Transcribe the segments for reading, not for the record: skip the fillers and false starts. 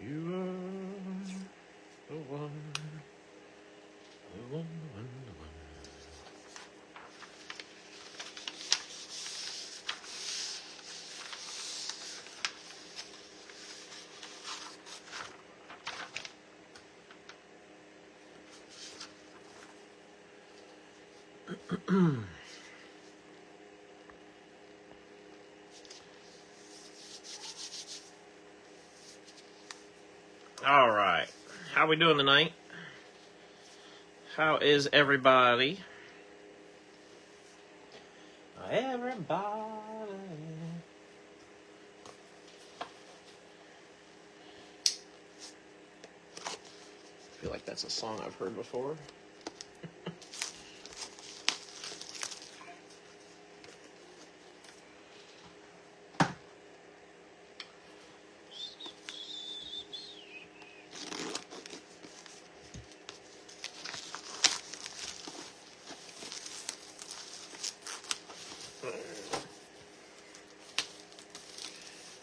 You are the one, the one, the one, the one. All right. How we doing tonight? How is everybody? Everybody. I feel like that's a song I've heard before.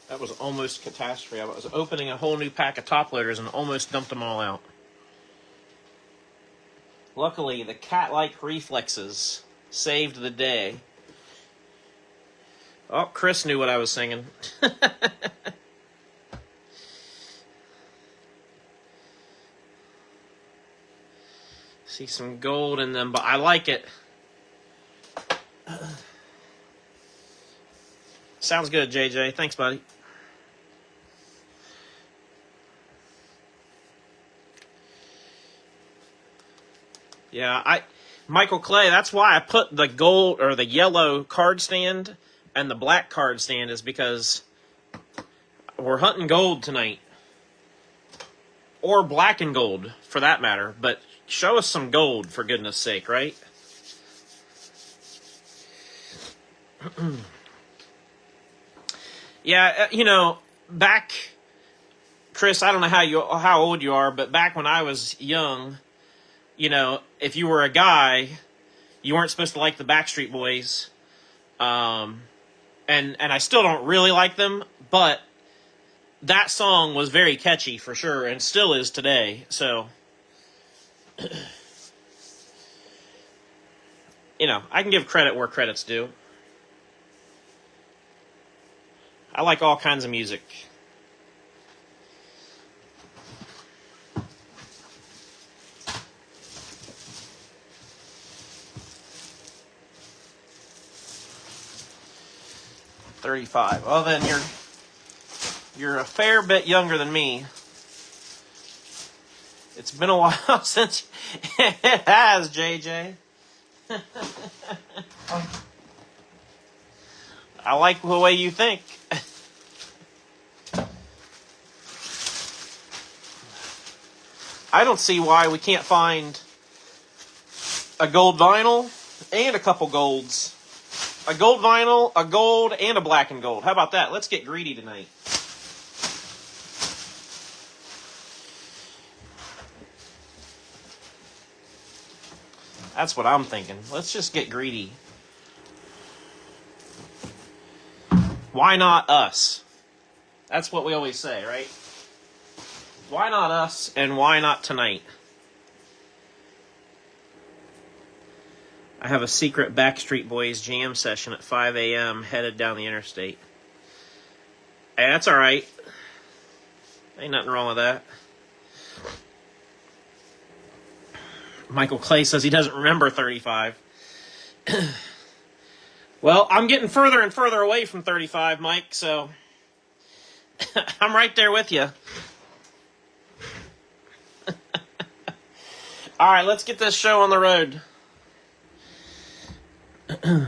That was almost catastrophe. I was opening a whole new pack of top loaders and almost dumped them all out. Luckily, the cat-like reflexes saved the day. Oh, Chris knew what I was singing. See some gold in them, but I like it. Sounds good, JJ. Thanks, buddy. Yeah, Michael Clay, that's why I put the gold or the yellow card stand and the black card stand, is because we're hunting gold tonight. Or black and gold, for that matter. But show us some gold, for goodness sake, right? Yeah, you know, back, Chris, I don't know how old you are, but back when I was young, you know, if you were a guy, you weren't supposed to like the Backstreet Boys. And I still don't really like them, but that song was very catchy for sure, and still is today. So, you know, I can give credit where credit's due. I like all kinds of music. $35. Well, then you're a fair bit younger than me. It's been a while since it has, JJ. I like the way you think. I don't see why we can't find a gold vinyl and a couple golds. A gold vinyl, a gold, and a black and gold. How about that? Let's get greedy tonight. That's what I'm thinking. Let's just get greedy. Why not us? That's what we always say, right? Why not us, and why not tonight? I have a secret Backstreet Boys jam session at 5 a.m. headed down the interstate. Hey, that's all right. Ain't nothing wrong with that. Michael Clay says he doesn't remember 35. Well, I'm getting further and further away from 35, Mike, so I'm right there with you. All right, let's get this show on the road. Because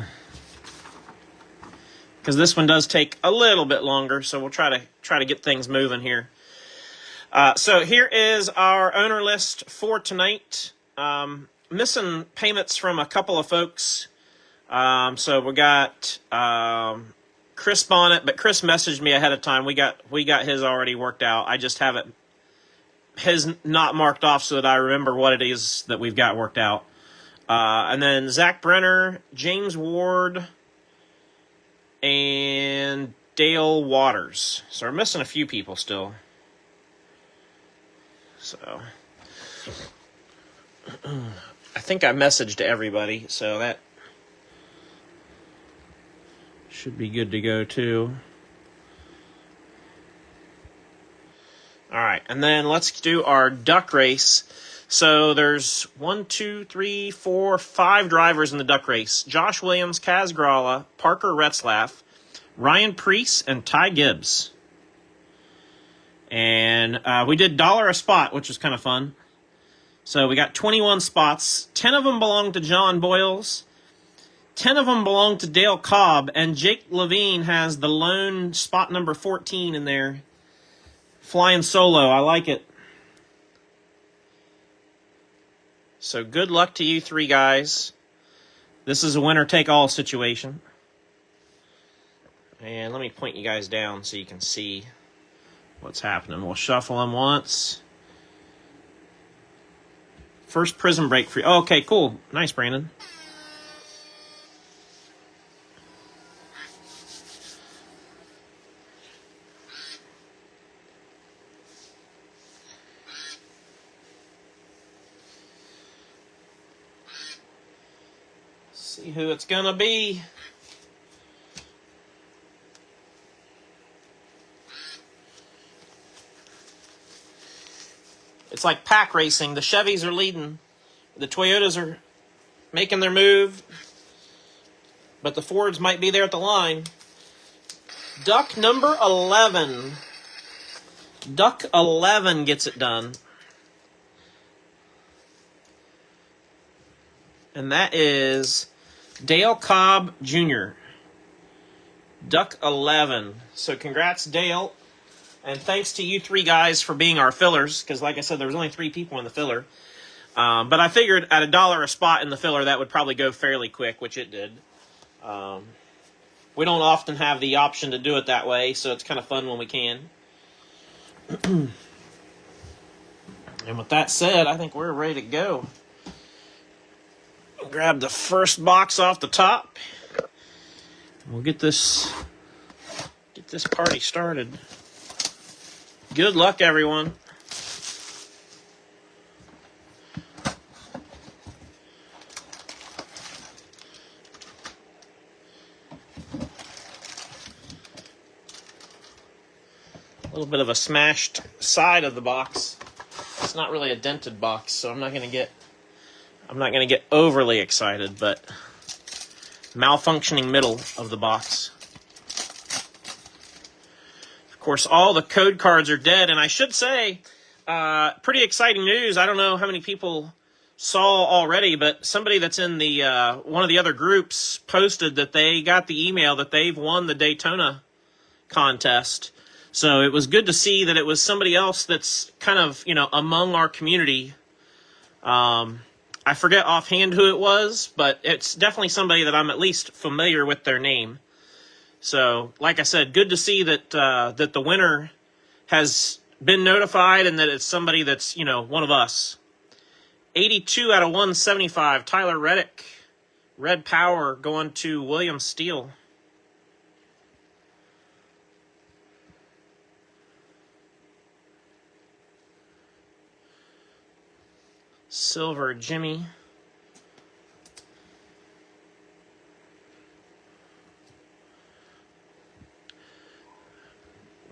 this one does take a little bit longer, so we'll try to get things moving here. So here is our owner list for tonight. Missing payments from a couple of folks. So we got Chris Bonnet, but Chris messaged me ahead of time. We got his already worked out. I just have his not marked off so that I remember what it is that we've got worked out. And then Zach Brenner, James Ward, and Dale Waters. So we're missing a few people still. So I think I messaged everybody, so that should be good to go too. All right, and then let's do our duck race. So there's 1, 2, 3, 4, 5 drivers in the duck race. Josh Williams, Kaz Gralla, Parker Retzlaff, Ryan Preece, and Ty Gibbs. And we did $1 a spot, which was kind of fun. So we got 21 spots. 10 of them belong to John Boyles. 10 of them belong to Dale Cobb. And Jake Levine has the lone spot number 14 in there. Flying solo. I like it. So good luck to you three guys. This is a winner-take-all situation. And let me point you guys down so you can see what's happening. We'll shuffle them once. First Prizm break for you. Oh, okay, cool. Nice, Brandon. See who it's gonna be. It's like pack racing. The Chevys are leading. The Toyotas are making their move. But the Fords might be there at the line. Duck number 11. Duck 11 gets it done. And that is Dale Cobb Jr. Duck 11. So congrats, Dale. And thanks to you three guys for being our fillers, because like I said, there was only 3 people in the filler. But I figured at $1 a spot in the filler, that would probably go fairly quick, which it did. We don't often have the option to do it that way, so it's kind of fun when we can. And with that said, I think we're ready to go. Grab the first box off the top. We'll get this party started. Good luck, everyone. A little bit of a smashed side of the box. It's not really a dented box, so I'm not going to get overly excited, but malfunctioning middle of the box. Of course, all the code cards are dead, and I should say, pretty exciting news. I don't know how many people saw already, but somebody that's in the one of the other groups posted that they got the email that they've won the Daytona contest. So it was good to see that it was somebody else that's kind of, among our community. I forget offhand who it was, but it's definitely somebody that I'm at least familiar with their name. So, like I said, good to see that that the winner has been notified and that it's somebody that's, one of us. 82 out of 175, Tyler Reddick. Red Power going to William Steele. Silver Jimmy.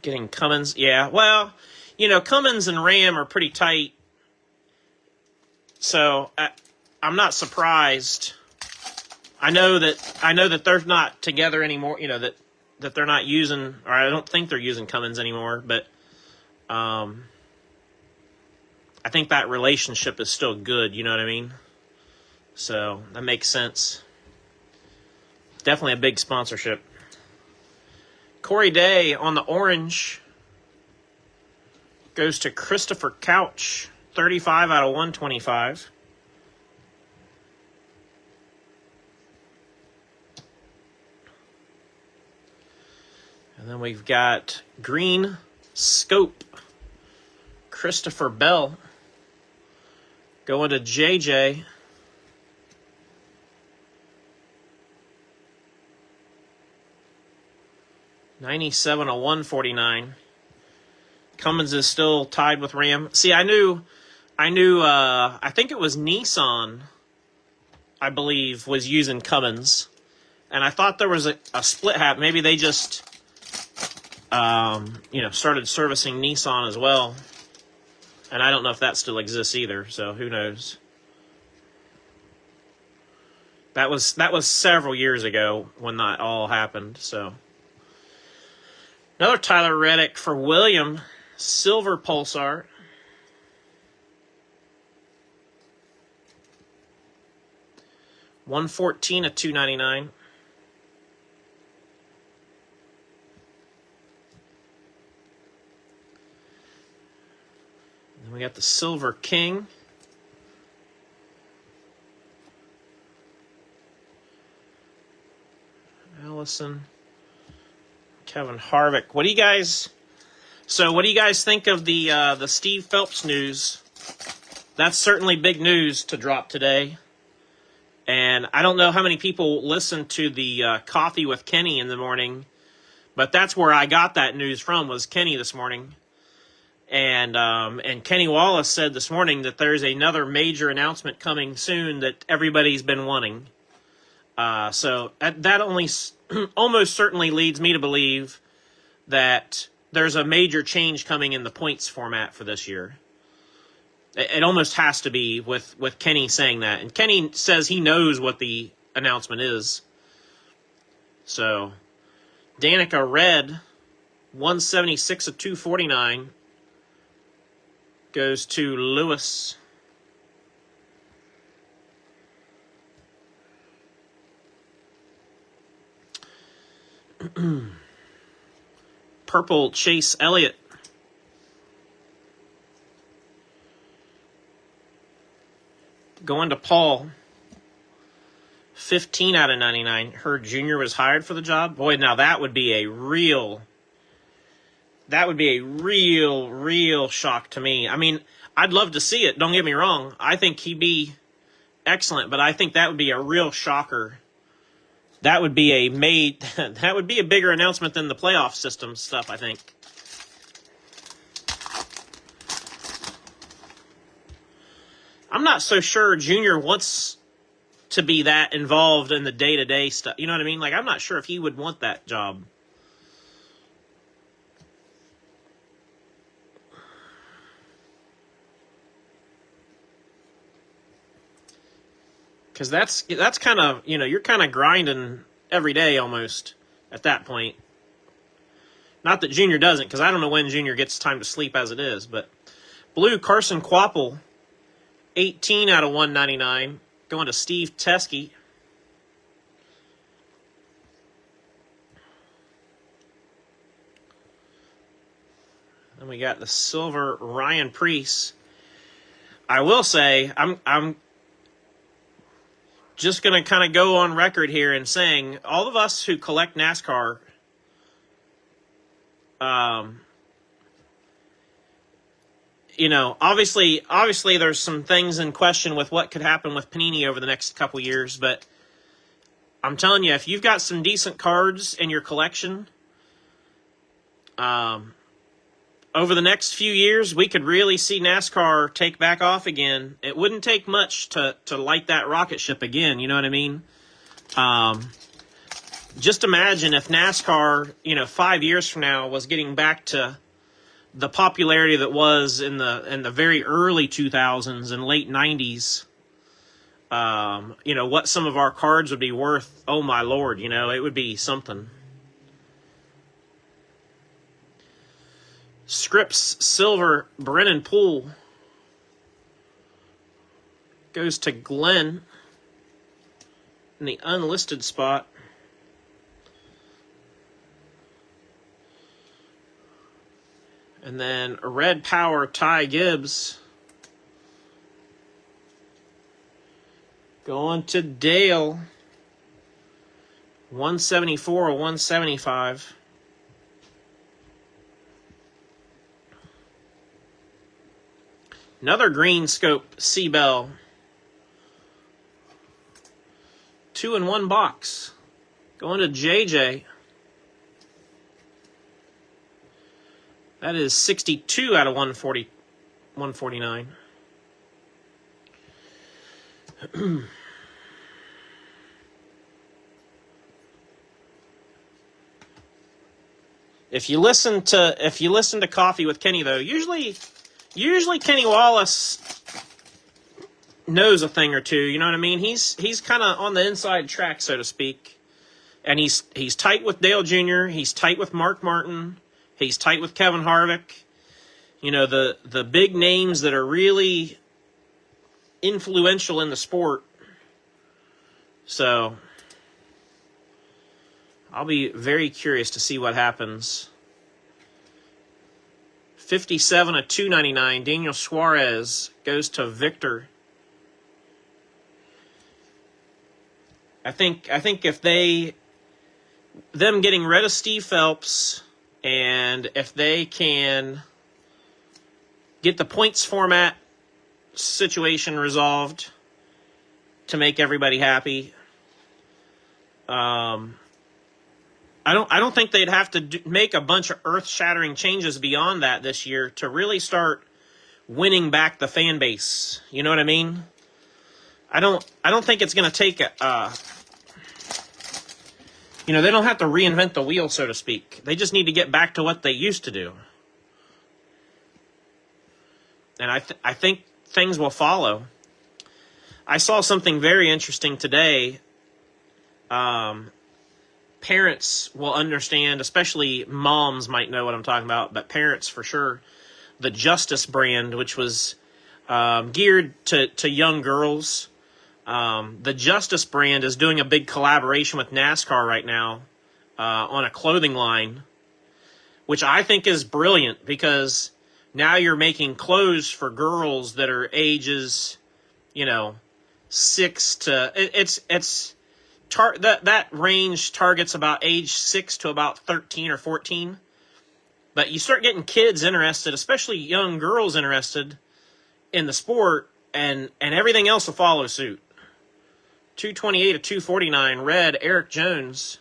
Getting Cummins. Yeah, well, Cummins and Ram are pretty tight. So I'm not surprised. I know that they're not together anymore, that they're not using, or I don't think they're using Cummins anymore, but I think that relationship is still good, you know what I mean? So that makes sense. Definitely a big sponsorship. Corey Day on the orange goes to Christopher Couch, 35 out of 125. And then we've got green scope, Christopher Bell going to JJ. 97 of 149. Cummins is still tied with Ram. See, I think it was Nissan, I believe, was using Cummins. And I thought there was a split hat. Maybe they just, started servicing Nissan as well. And I don't know if that still exists either, so who knows. That was several years ago when that all happened, so. Another Tyler Reddick for William, silver Pulsar. $114 of $299. Then we got the Silver King. Allison. Kevin Harvick. What do you guys think of the Steve Phelps news? That's certainly big news to drop today. And I don't know how many people listen to the Coffee with Kenny in the morning, but that's where I got that news from, was Kenny this morning. And Kenny Wallace said this morning that there's another major announcement coming soon that everybody's been wanting. So that only almost certainly leads me to believe that there's a major change coming in the points format for this year. It almost has to be with Kenny saying that. And Kenny says he knows what the announcement is. So, Danica Red, 176 of 249, goes to Lewis. Purple Chase Elliott. Going to Paul. 15 out of 99. Heard Junior was hired for the job. Boy, now that would be a real shock to me. I mean, I'd love to see it. Don't get me wrong. I think he'd be excellent, but I think that would be a real shocker. That would be a bigger announcement than the playoff system stuff, I think. I'm not so sure Junior wants to be that involved in the day-to-day stuff. You know what I mean? Like, I'm not sure if he would want that job. Because that's kind of, you're kind of grinding every day almost at that point. Not that Junior doesn't, because I don't know when Junior gets time to sleep as it is. But blue, Carson Quapple, 18 out of 199, going to Steve Teskey. Then we got the silver Ryan Preece. I will say, I'm just going to kind of go on record here and saying, all of us who collect NASCAR, obviously there's some things in question with what could happen with Panini over the next couple years, but I'm telling you, if you've got some decent cards in your collection, over the next few years, we could really see NASCAR take back off again. It wouldn't take much to light that rocket ship again, you know what I mean? Just imagine if NASCAR, 5 years from now was getting back to the popularity that was in the very early 2000s and late 90s. What some of our cards would be worth. Oh my Lord, it would be something. Scripps silver Brennan Poole goes to Glenn in the unlisted spot. And then a red power Ty Gibbs going to Dale. 174 or 175. Another green scope C-Bell. 2-in-1 box. Going to JJ. That is 62 out of 149. If you listen to Coffee with Kenny, though, usually Kenny Wallace knows a thing or two. You know what I mean? He's kind of on the inside track, so to speak, and he's tight with Dale Jr. He's tight with Mark Martin. He's tight with Kevin Harvick. You know, the big names that are really influential in the sport. So I'll be very curious to see what happens. 57 of 299. Daniel Suarez goes to Victor. I think if them getting rid of Steve Phelps, and if they can get the points format situation resolved to make everybody happy, I don't think they'd have to make a bunch of earth-shattering changes beyond that this year to really start winning back the fan base. You know what I mean? I don't think it's going to take they don't have to reinvent the wheel, so to speak. They just need to get back to what they used to do. And I think things will follow. I saw something very interesting today. Parents will understand, especially moms might know what I'm talking about, but parents for sure. The Justice brand, which was geared to young girls. The Justice brand is doing a big collaboration with NASCAR right now on a clothing line, which I think is brilliant because now you're making clothes for girls that are ages, 6 to that range targets about age 6 to about 13 or 14. But you start getting kids interested, especially young girls interested in the sport, and everything else will follow suit. 228 of 249, red, Eric Jones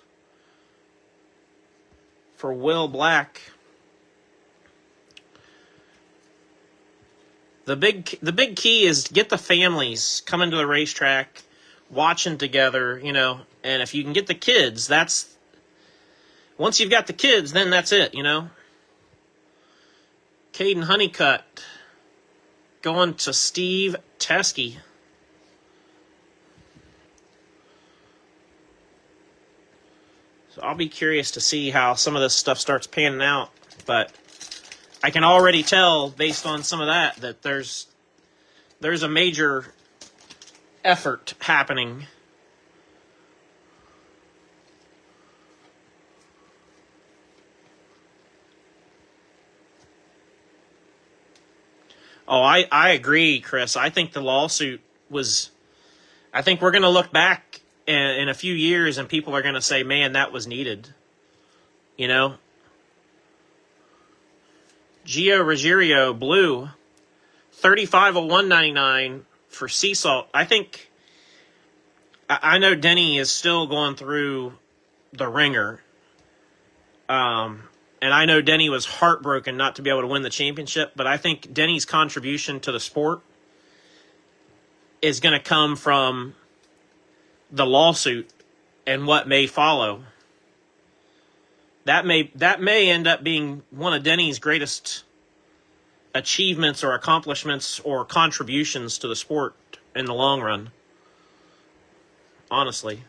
for Will Black. The big key is to get the families coming to the racetrack, watching together, and if you can get the kids, once you've got the kids, then that's it, Caden Honeycutt going to Steve Teskey. So I'll be curious to see how some of this stuff starts panning out, but I can already tell based on some of that there's a major effort happening. Oh, I agree, Chris. I think the lawsuit I think we're going to look back in a few years and people are going to say, man, that was needed. Gio Ruggiero, blue, 35 of 199 for Sea Salt. I know Denny is still going through the ringer. And I know Denny was heartbroken not to be able to win the championship, but I think Denny's contribution to the sport is going to come from the lawsuit and what may follow. That may end up being one of Denny's greatest achievements or accomplishments or contributions to the sport in the long run. Honestly.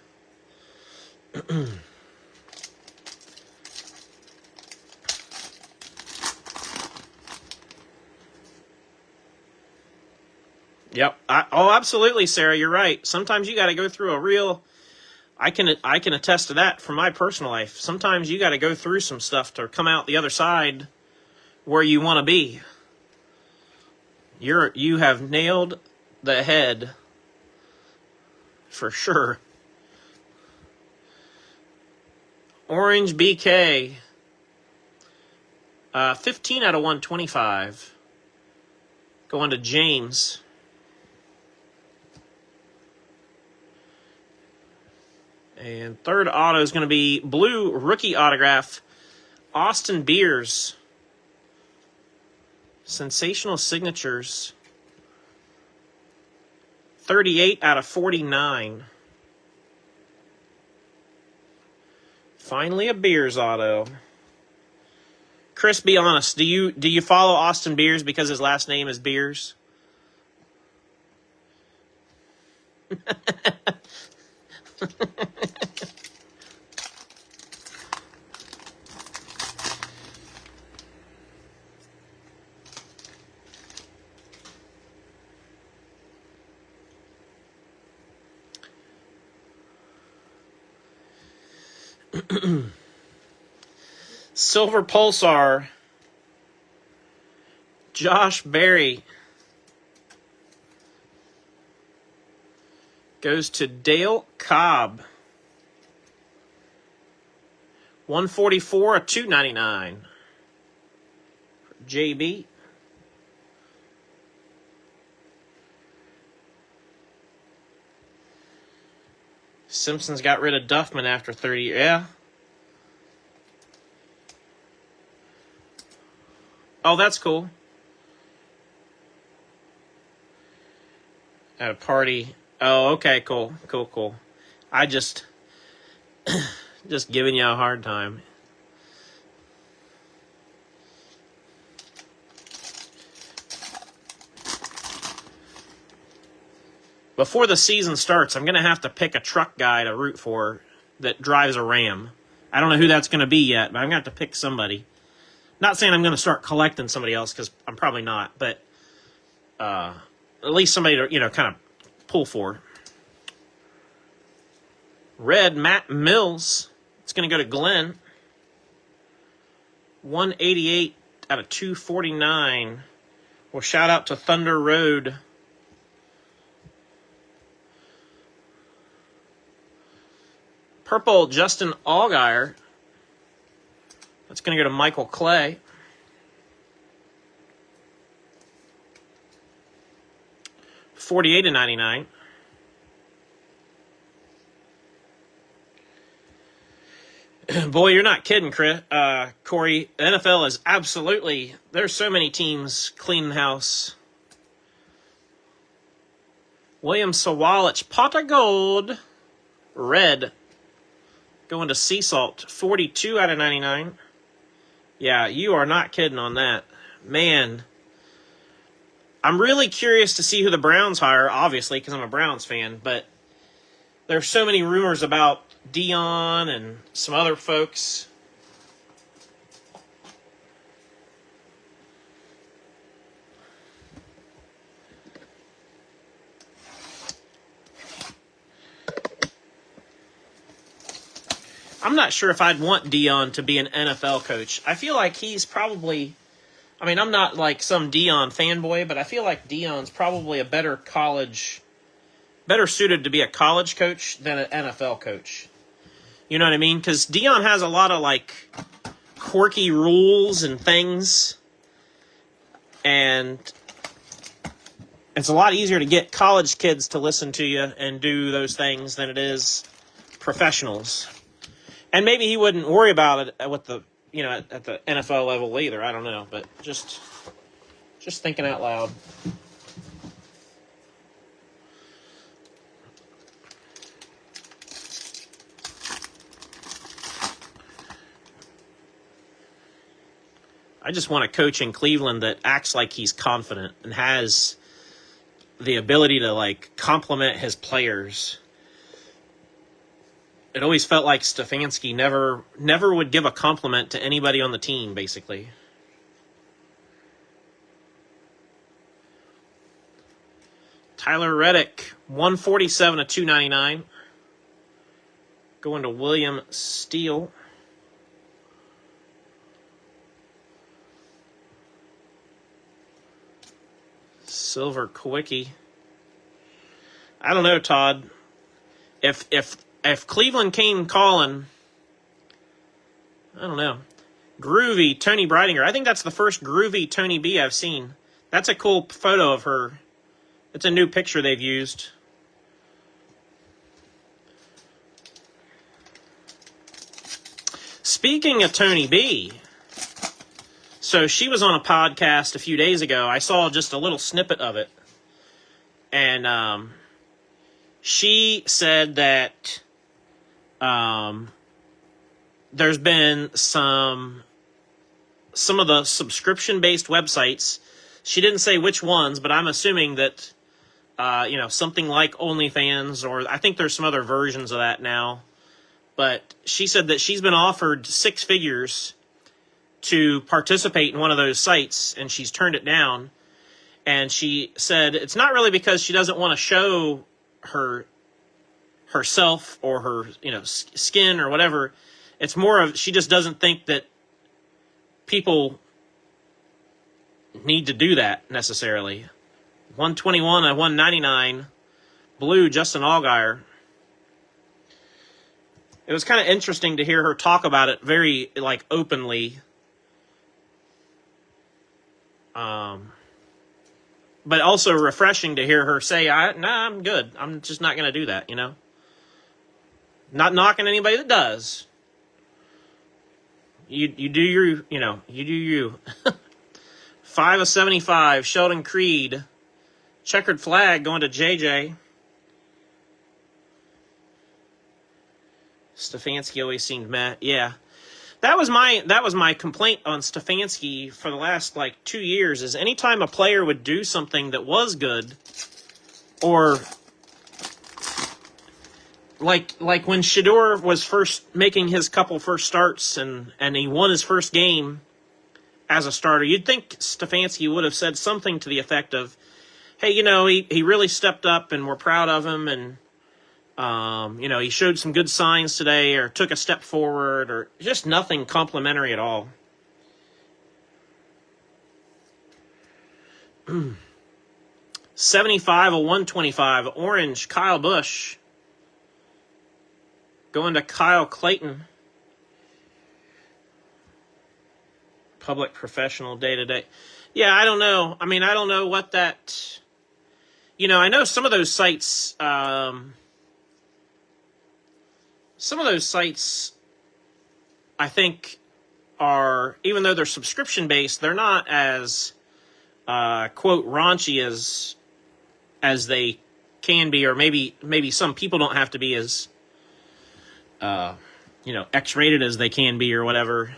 Yep. Absolutely, Sarah. You're right. Sometimes you got to go through a real. I can attest to that from my personal life. Sometimes you got to go through some stuff to come out the other side where you want to be. You have nailed the head for sure. Orange BK. 15 out of 125. Going to James. And third auto is going to be blue rookie autograph, Austin Beers Sensational signatures. 38 out of 49. Finally a Beers auto. Chris, be honest. Do you follow Austin Beers because his last name is Beers? Silver Pulsar. Josh Berry. Goes to Dale Cobb. 144 of 299. JB. Simpsons got rid of Duffman after 30. Yeah. Oh, that's cool. At a party. Oh, okay, cool. Cool. I just giving you a hard time. Before the season starts, I'm going to have to pick a truck guy to root for that drives a Ram. I don't know who that's going to be yet, but I'm going to have to pick somebody. Not saying I'm going to start collecting somebody else, because I'm probably not, but at least somebody to, kind of pull for. Red Matt Mills. It's going to go to Glenn. 188 out of 249. Well, shout out to Thunder Road. Purple Justin Allgaier. That's going to go to Michael Clay. $48 of 99. Boy, you're not kidding, Chris. Corey. The NFL is absolutely... There's so many teams cleaning house. William Sawalich. Pot of gold. Red. Going to Sea Salt. 42 out of 99. Yeah, you are not kidding on that. Man. I'm really curious to see who the Browns hire, obviously, because I'm a Browns fan. But there's so many rumors about Dion and some other folks. I'm not sure if I'd want Dion to be an NFL coach. I feel like he's probably... I mean, I'm not like some Dion fanboy, but I feel like Dion's probably a better suited to be a college coach than an NFL coach. You know what I mean? Because Dion has a lot of like quirky rules and things, and it's a lot easier to get college kids to listen to you and do those things than it is professionals. And maybe he wouldn't worry about it with the, at the NFL level either. I don't know, but just thinking out loud. I just want a coach in Cleveland that acts like he's confident and has the ability to like compliment his players. It always felt like Stefanski never would give a compliment to anybody on the team, basically. Tyler Reddick, 147 of 299. Going to William Steele. Silver Kwicky. I don't know, Todd. If Cleveland came calling, I don't know. Groovy Tony Breidinger. I think that's the first groovy Tony B I've seen. That's a cool photo of her. It's a new picture they've used. Speaking of Tony B, So she was on a podcast a few days ago. I saw just a little snippet of it. And she said that there's been some of the subscription-based websites. She didn't say which ones, but I'm assuming that, something like OnlyFans, or I think there's some other versions of that now. But she said that she's been offered 6 figures to participate in one of those sites, and she's turned it down. And she said it's not really because she doesn't want to show herself or her, skin or whatever. It's more of she just doesn't think that people need to do that necessarily. 121 at 199, blue Justin Allgaier. It was kind of interesting to hear her talk about it very openly. But also refreshing to hear her say, "Nah, I'm good. I'm just not going to do that." Not knocking anybody that does. You do you do you. 5 of 75, Sheldon Creed. Checkered flag going to JJ. Stefanski always seemed mad. Yeah. That was my complaint on Stefanski for the last 2 years, is anytime a player would do something that was good, or like when Shedeur was first making his couple first starts and he won his first game as a starter, you'd think Stefanski would have said something to the effect of, hey, he really stepped up and we're proud of him, and he showed some good signs today, or took a step forward, or just nothing complimentary at all. 75 of 125, orange, Kyle Busch. Going to Kyle Clayton. Public professional day-to-day. Yeah, I don't know. I don't know what that... I know some of those sites... Some of those sites, I think, are, even though they're subscription-based, they're not as, quote, raunchy as they can be, or maybe some people don't have to be as, X-rated as they can be, or whatever.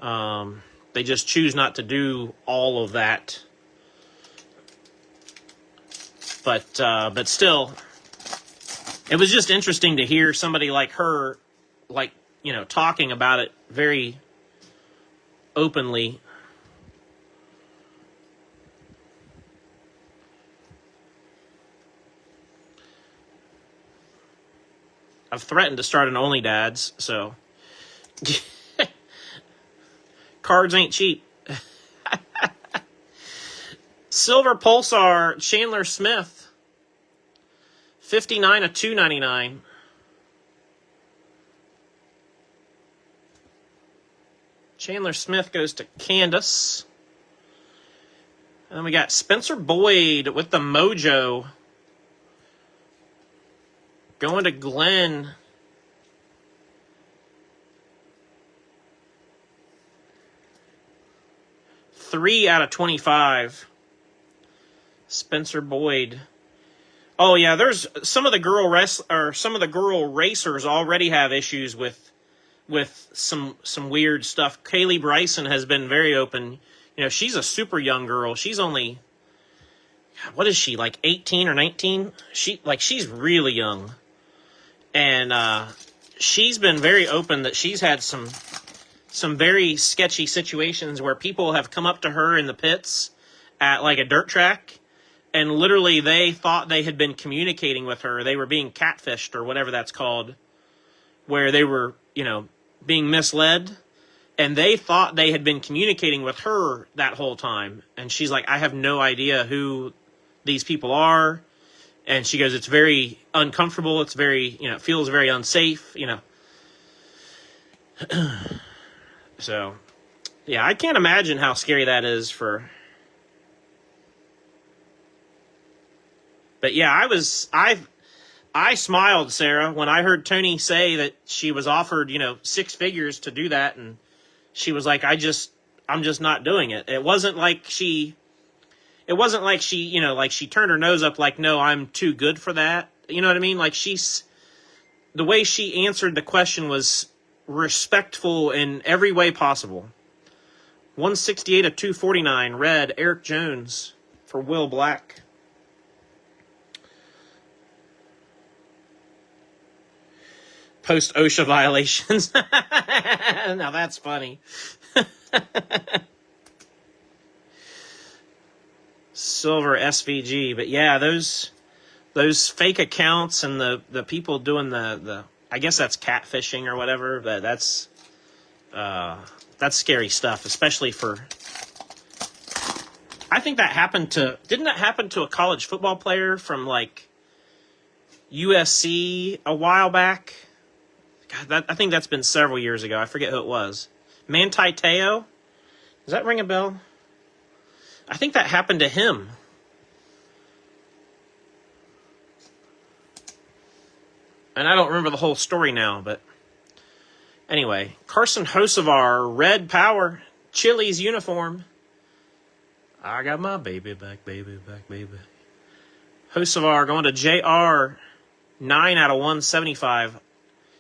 They just choose not to do all of that. But still... It was just interesting to hear somebody like her, talking about it very openly. I've threatened to start an Only Dads, so cards ain't cheap. Silver Pulsar, Chandler Smith. 59 of 299. Chandler Smith goes to Candace. And then we got Spencer Boyd with the Mojo. Going to Glenn. Three out of 25. Spencer Boyd. Oh yeah, there's some of the girl racers already have issues with some weird stuff. Kaylee Bryson has been very open. She's a super young girl. She's only, what is she, 18 or 19? She's really young. And she's been very open that she's had some very sketchy situations where people have come up to her in the pits at a dirt track. And literally, they thought they had been communicating with her. They were being catfished, or whatever that's called, where they were, being misled. And they thought they had been communicating with her that whole time. And she's like, I have no idea who these people are. And she goes, it's very uncomfortable. It's very, it feels very unsafe, So, yeah, I can't imagine how scary that is for... But yeah, I smiled, Sarah, when I heard Tony say that she was offered, 6 figures to do that, and she was like, I I'm just not doing it. It wasn't like she, you know, like she turned her nose up like, no, I'm too good for that. You know what I mean? Like the way she answered the question was respectful in every way possible. 168 of 249, red, Eric Jones for Will Black. Post OSHA violations. Now that's funny. Silver SVG, but yeah, those fake accounts and the people doing the I guess that's catfishing or whatever, but that's scary stuff, especially for. I think that didn't that happen to a college football player from like USC a while back? God, I think that's been several years ago. I forget who it was. Manti Te'o? Does that ring a bell? I think that happened to him. And I don't remember the whole story now, but anyway. Carson Hocevar, red power, Chili's uniform. I got my baby back, baby back, baby. Hocevar going to JR, 9 out of 175.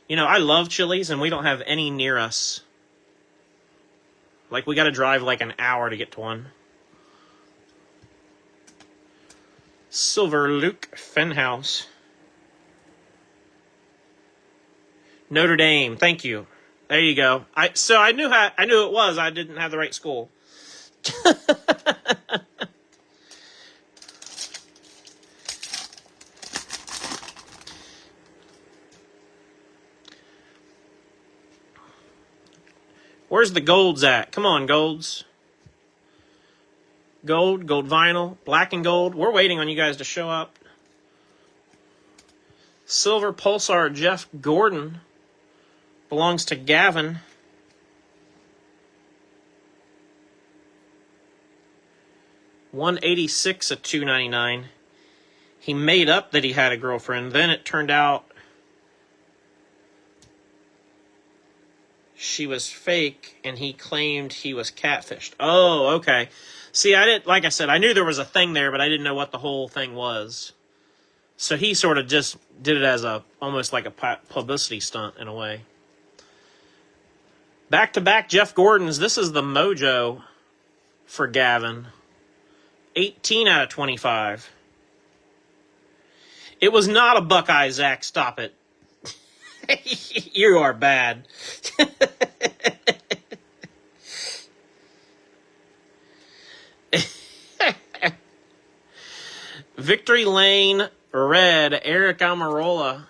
You know, I love Chili's, and we don't have any near us. Like, we got to drive like an hour to get to one. Silver Luke Fenhouse. Notre Dame, thank you. There you go. So I knew it was. I didn't have the right school. Where's the golds at? Come on, golds. Gold vinyl, black and gold. We're waiting on you guys to show up. Silver Pulsar Jeff Gordon belongs to Gavin. $186 of $299. He made up that he had a girlfriend. Then it turned out she was fake, and he claimed he was catfished. Oh, okay. See, like I said, I knew there was a thing there, but I didn't know what the whole thing was. So he sort of just did it as almost like a publicity stunt in a way. Back-to-back Jeff Gordons. This is the mojo for Gavin. 18 out of 25. It was not a Buckeye, Zach. Stop it. You are bad. Victory Lane red, Eric Almirola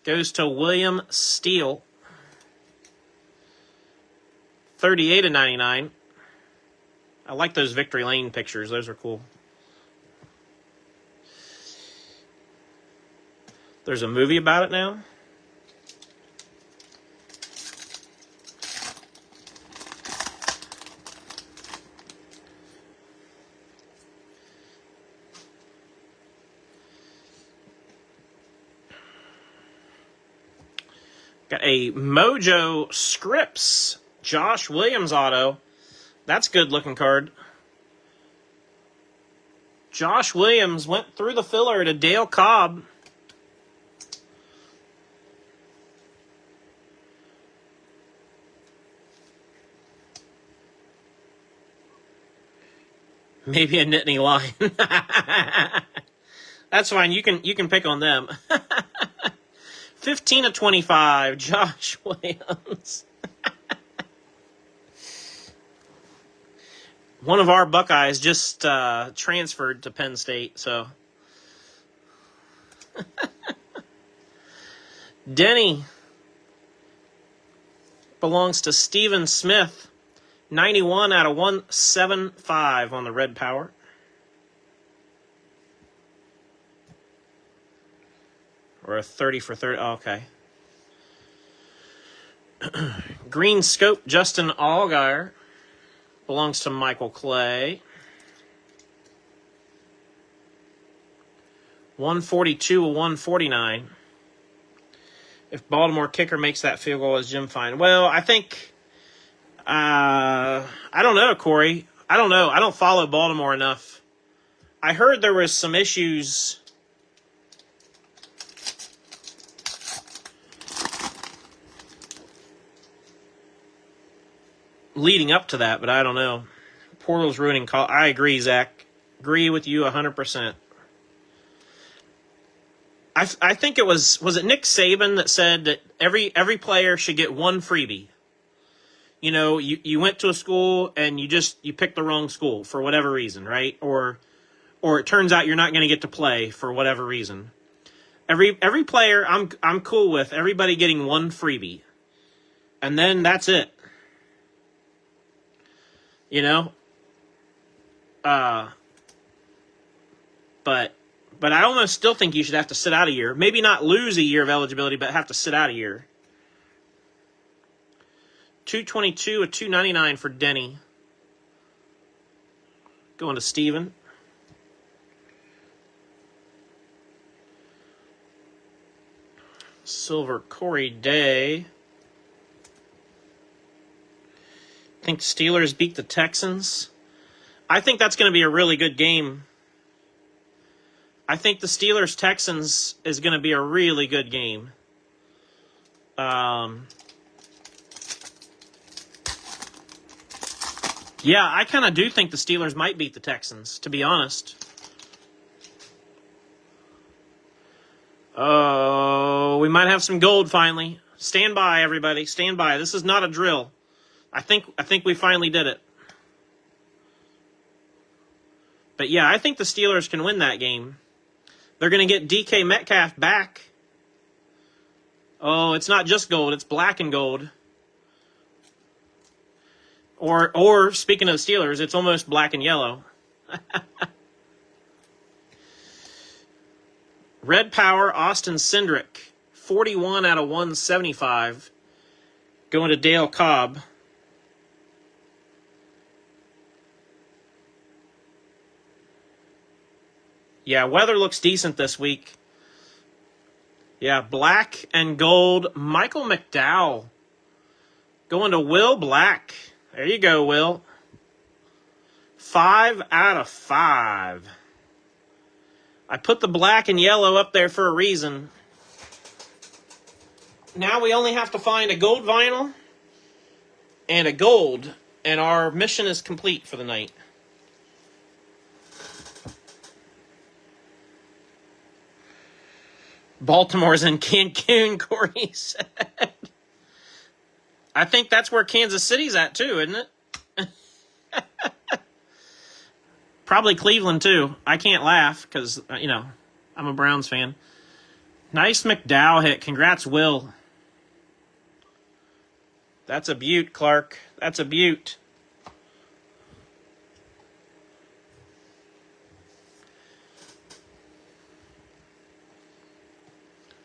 goes to William Steele. 38 of 99. I like those Victory Lane pictures. Those are cool. There's a movie about it now. Got a Mojo Scripps Josh Williams auto. That's a good looking card. Josh Williams went through the filler to Dale Cobb. Maybe a Nittany Lion. That's fine. You can pick on them. 15 of 25, Josh Williams. One of our Buckeyes just transferred to Penn State, so. Denny belongs to Stephen Smith. 91 out of 175 on the red power. Or a 30 for 30. Oh, okay. Green Scope Justin Allgaier belongs to Michael Clay. 142 of 149. If Baltimore kicker makes that field goal, is Jim fine? Well, I think I don't know, Corey. I don't know. I don't follow Baltimore enough. I heard there was some issues leading up to that, but I don't know. Portal's ruining call. I agree, Zach. Agree with you 100%. I think it was it Nick Saban that said that every player should get one freebie. You know, you went to a school and you picked the wrong school for whatever reason, right? Or it turns out you're not going to get to play for whatever reason. Every player I'm cool with everybody getting one freebie. And then that's it. You know? But I almost still think you should have to sit out a year. Maybe not lose a year of eligibility, but have to sit out a year. 222, a 299 for Denny. Going to Steven. Silver, Corey Day. Think Steelers beat the Texans. I think that's going to be a really good game. I think the Steelers-Texans is going to be a really good game. Yeah, I kind of do think the Steelers might beat the Texans, to be honest. Oh, we might have some gold finally. Stand by, everybody. Stand by. This is not a drill. I think we finally did it. But yeah, I think the Steelers can win that game. They're going to get DK Metcalf back. Oh, it's not just gold, it's black and gold. Or speaking of the Steelers, it's almost black and yellow. Red Power, Austin Cindric. 41 out of 175. Going to Dale Cobb. Yeah, weather looks decent this week. Yeah, black and gold. Michael McDowell. Going to Will Black. There you go, Will. 5 out of 5. I put the black and yellow up there for a reason. Now we only have to find a gold vinyl and a gold, and our mission is complete for the night. Baltimore's in Cancun, Corey said. I think that's where Kansas City's at too, isn't it? Probably Cleveland too. I can't laugh because, you know, I'm a Browns fan. Nice McDowell hit. Congrats, Will. That's a beaut, Clark. That's a beaut.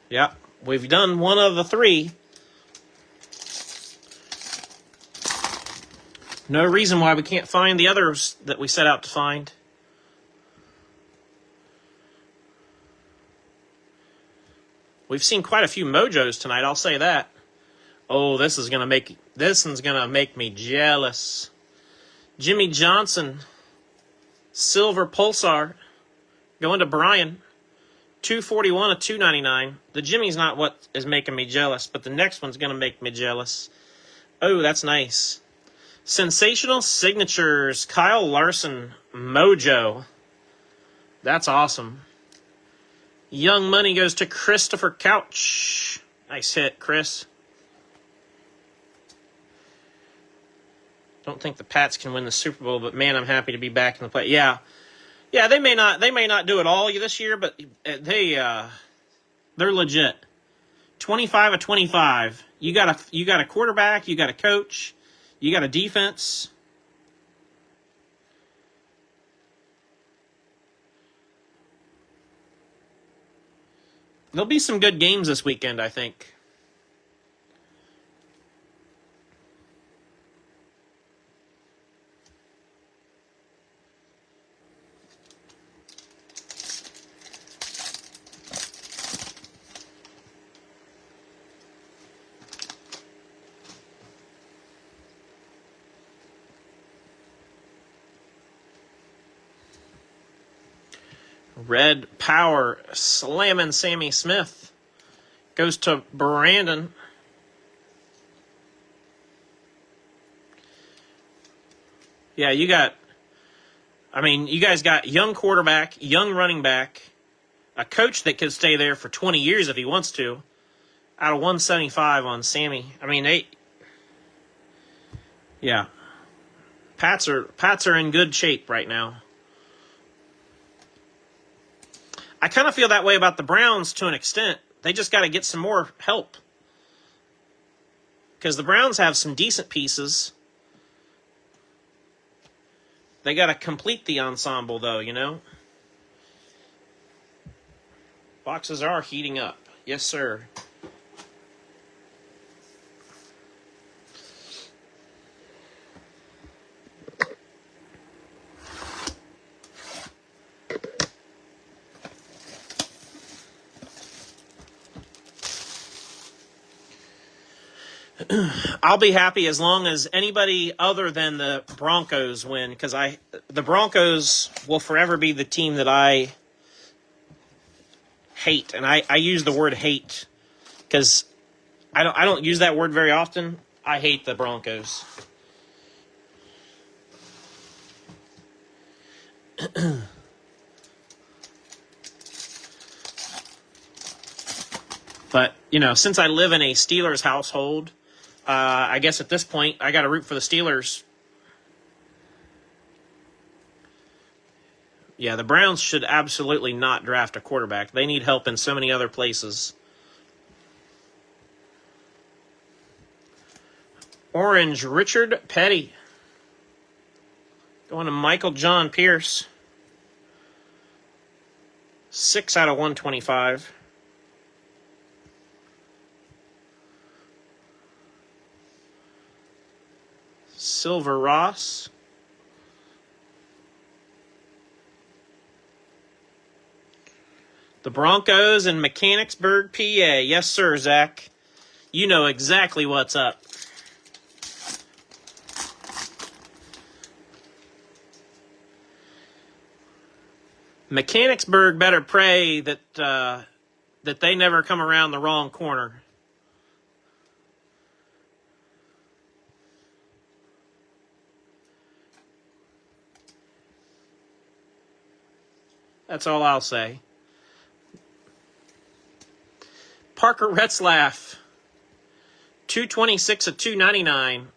Yep, we've done one of the three. No reason why we can't find the others that we set out to find. We've seen quite a few mojos tonight, I'll say that. Oh, this one's gonna make me jealous. Jimmy Johnson, silver pulsar, going to Brian. 241 of 299. The Jimmy's not what is making me jealous, but the next one's gonna make me jealous. Oh, that's nice. Sensational signatures. Kyle Larson, mojo. That's awesome. Young money goes to Christopher Couch. Nice hit, Chris. Don't think the Pats can win the Super Bowl, but man, I'm happy to be back in the play. Yeah, they may not do it all this year, but they're legit. 25 of 25. You got a quarterback, you got a coach, you got a defense. There'll be some good games this weekend, I think. Red Power slamming Sammy Smith. Goes to Brandon. Yeah, you guys got young quarterback, young running back, a coach that could stay there for 20 years if he wants to, out of 175 on Sammy. I mean, yeah. Pats are in good shape right now. I kind of feel that way about the Browns to an extent. They just got to get some more help. Because the Browns have some decent pieces. They got to complete the ensemble, though, you know. Boxes are heating up. Yes, sir. I'll be happy as long as anybody other than the Broncos win, because the Broncos will forever be the team that I hate, and I use the word hate because I don't use that word very often. I hate the Broncos. But, you know, since I live in a Steelers household, I guess at this point, I got to root for the Steelers. Yeah, the Browns should absolutely not draft a quarterback. They need help in so many other places. Orange, Richard Petty. Going to Michael John Pierce. 6 out of 125. Silver Ross. The Broncos in Mechanicsburg, PA. Yes, sir, Zach. You know exactly what's up. Mechanicsburg better pray that that they never come around the wrong corner. That's all I'll say. Parker Retzlaff, 226 of 299.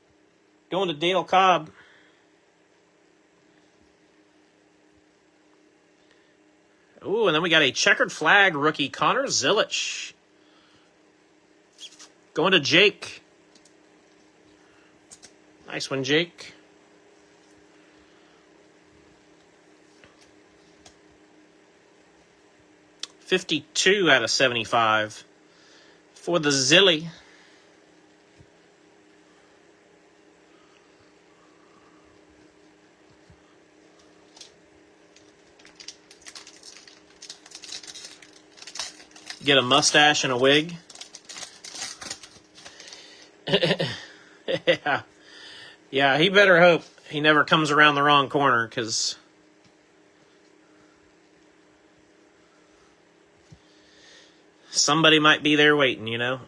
Going to Dale Cobb. Ooh, and then we got a checkered flag rookie, Connor Zillich. Going to Jake. Nice one, Jake. $52 out of 75 for the Zilly. Get a mustache and a wig. Yeah, he better hope he never comes around the wrong corner, because somebody might be there waiting, you know.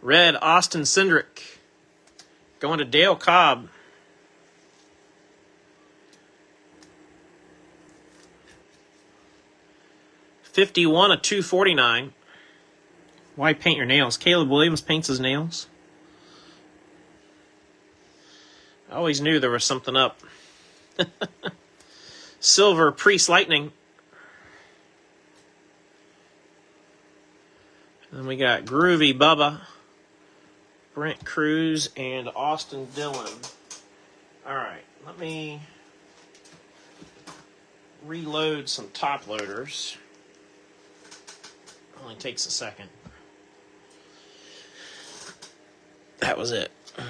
Red, Austin Cindric. Going to Dale Cobb. $51 of 249. Why paint your nails? Caleb Williams paints his nails. I always knew there was something up. Silver, Priest Lightning. Then we got Groovy Bubba, Brent Cruz, and Austin Dillon. All right, let me reload some top loaders. Only takes a second. That was it. I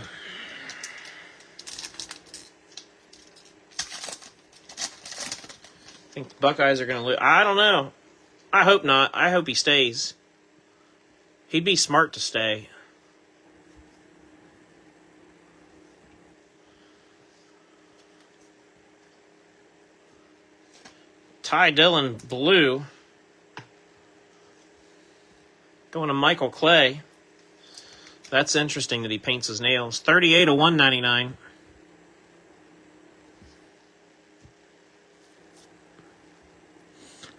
think the Buckeyes are going to lose. I don't know. I hope not. I hope he stays. He'd be smart to stay. Ty Dillon blue. Going to Michael Clay. That's interesting that he paints his nails. 38 of 199.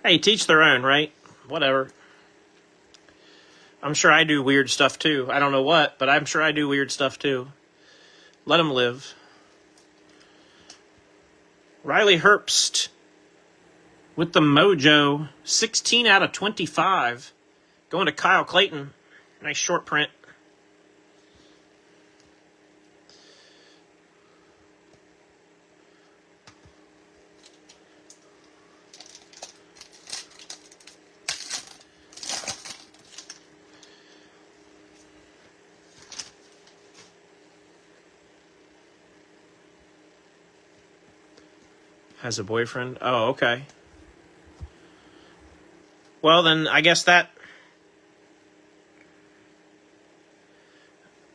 Hey, teach their own, right? Whatever. I'm sure I do weird stuff too. I don't know what, but I'm sure I do weird stuff too. Let them live. Riley Herbst with the mojo. 16 out of 25. Going to Kyle Clayton. Nice short print. Has a boyfriend? Oh, okay. Well, then I guess that,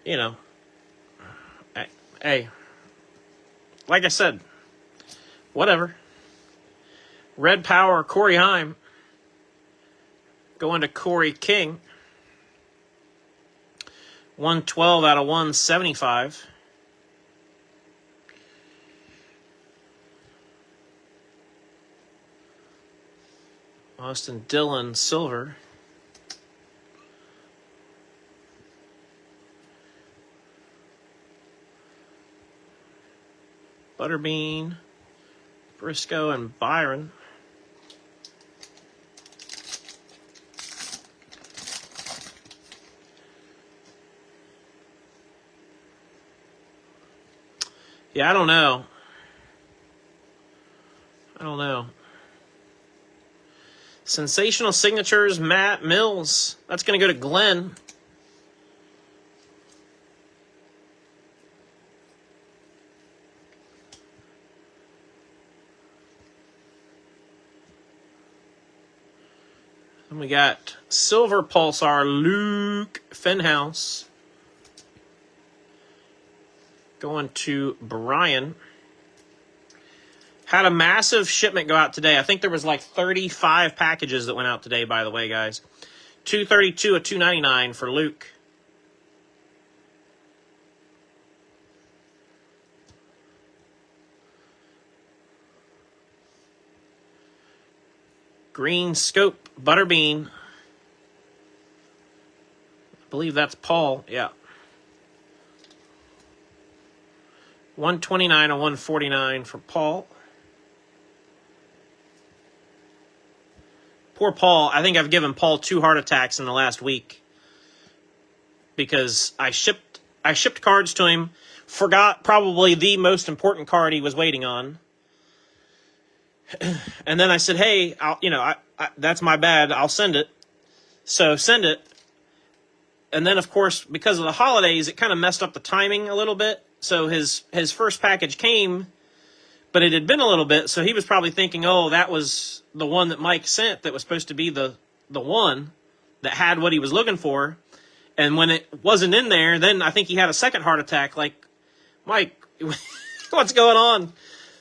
you know, hey, like I said, whatever. Red Power, Corey Heim. Going to Corey King. 112 out of 175. Austin Dillon, silver. Butterbean, Briscoe, and Byron. Yeah, I don't know. Sensational signatures, Matt Mills. That's going to go to Glenn. And we got silver pulsar, Luke Fenhouse. Going to Brian. Had a massive shipment go out today. I think there was like 35 packages that went out today, by the way, guys. 232 of 299 for Luke. Green Scope, Butterbean. I believe that's Paul, yeah. 129 of 149 for Paul. Poor Paul. I think I've given Paul 2 heart attacks in the last week because I shipped cards to him, forgot probably the most important card he was waiting on, and then I said, "Hey, that's my bad. I'll send it." So send it, and then of course because of the holidays, it kind of messed up the timing a little bit. So his first package came, but it had been a little bit, so he was probably thinking, oh, that was the one that Mike sent that was supposed to be the one that had what he was looking for. And when it wasn't in there, then I think he had a second heart attack, like, Mike, what's going on?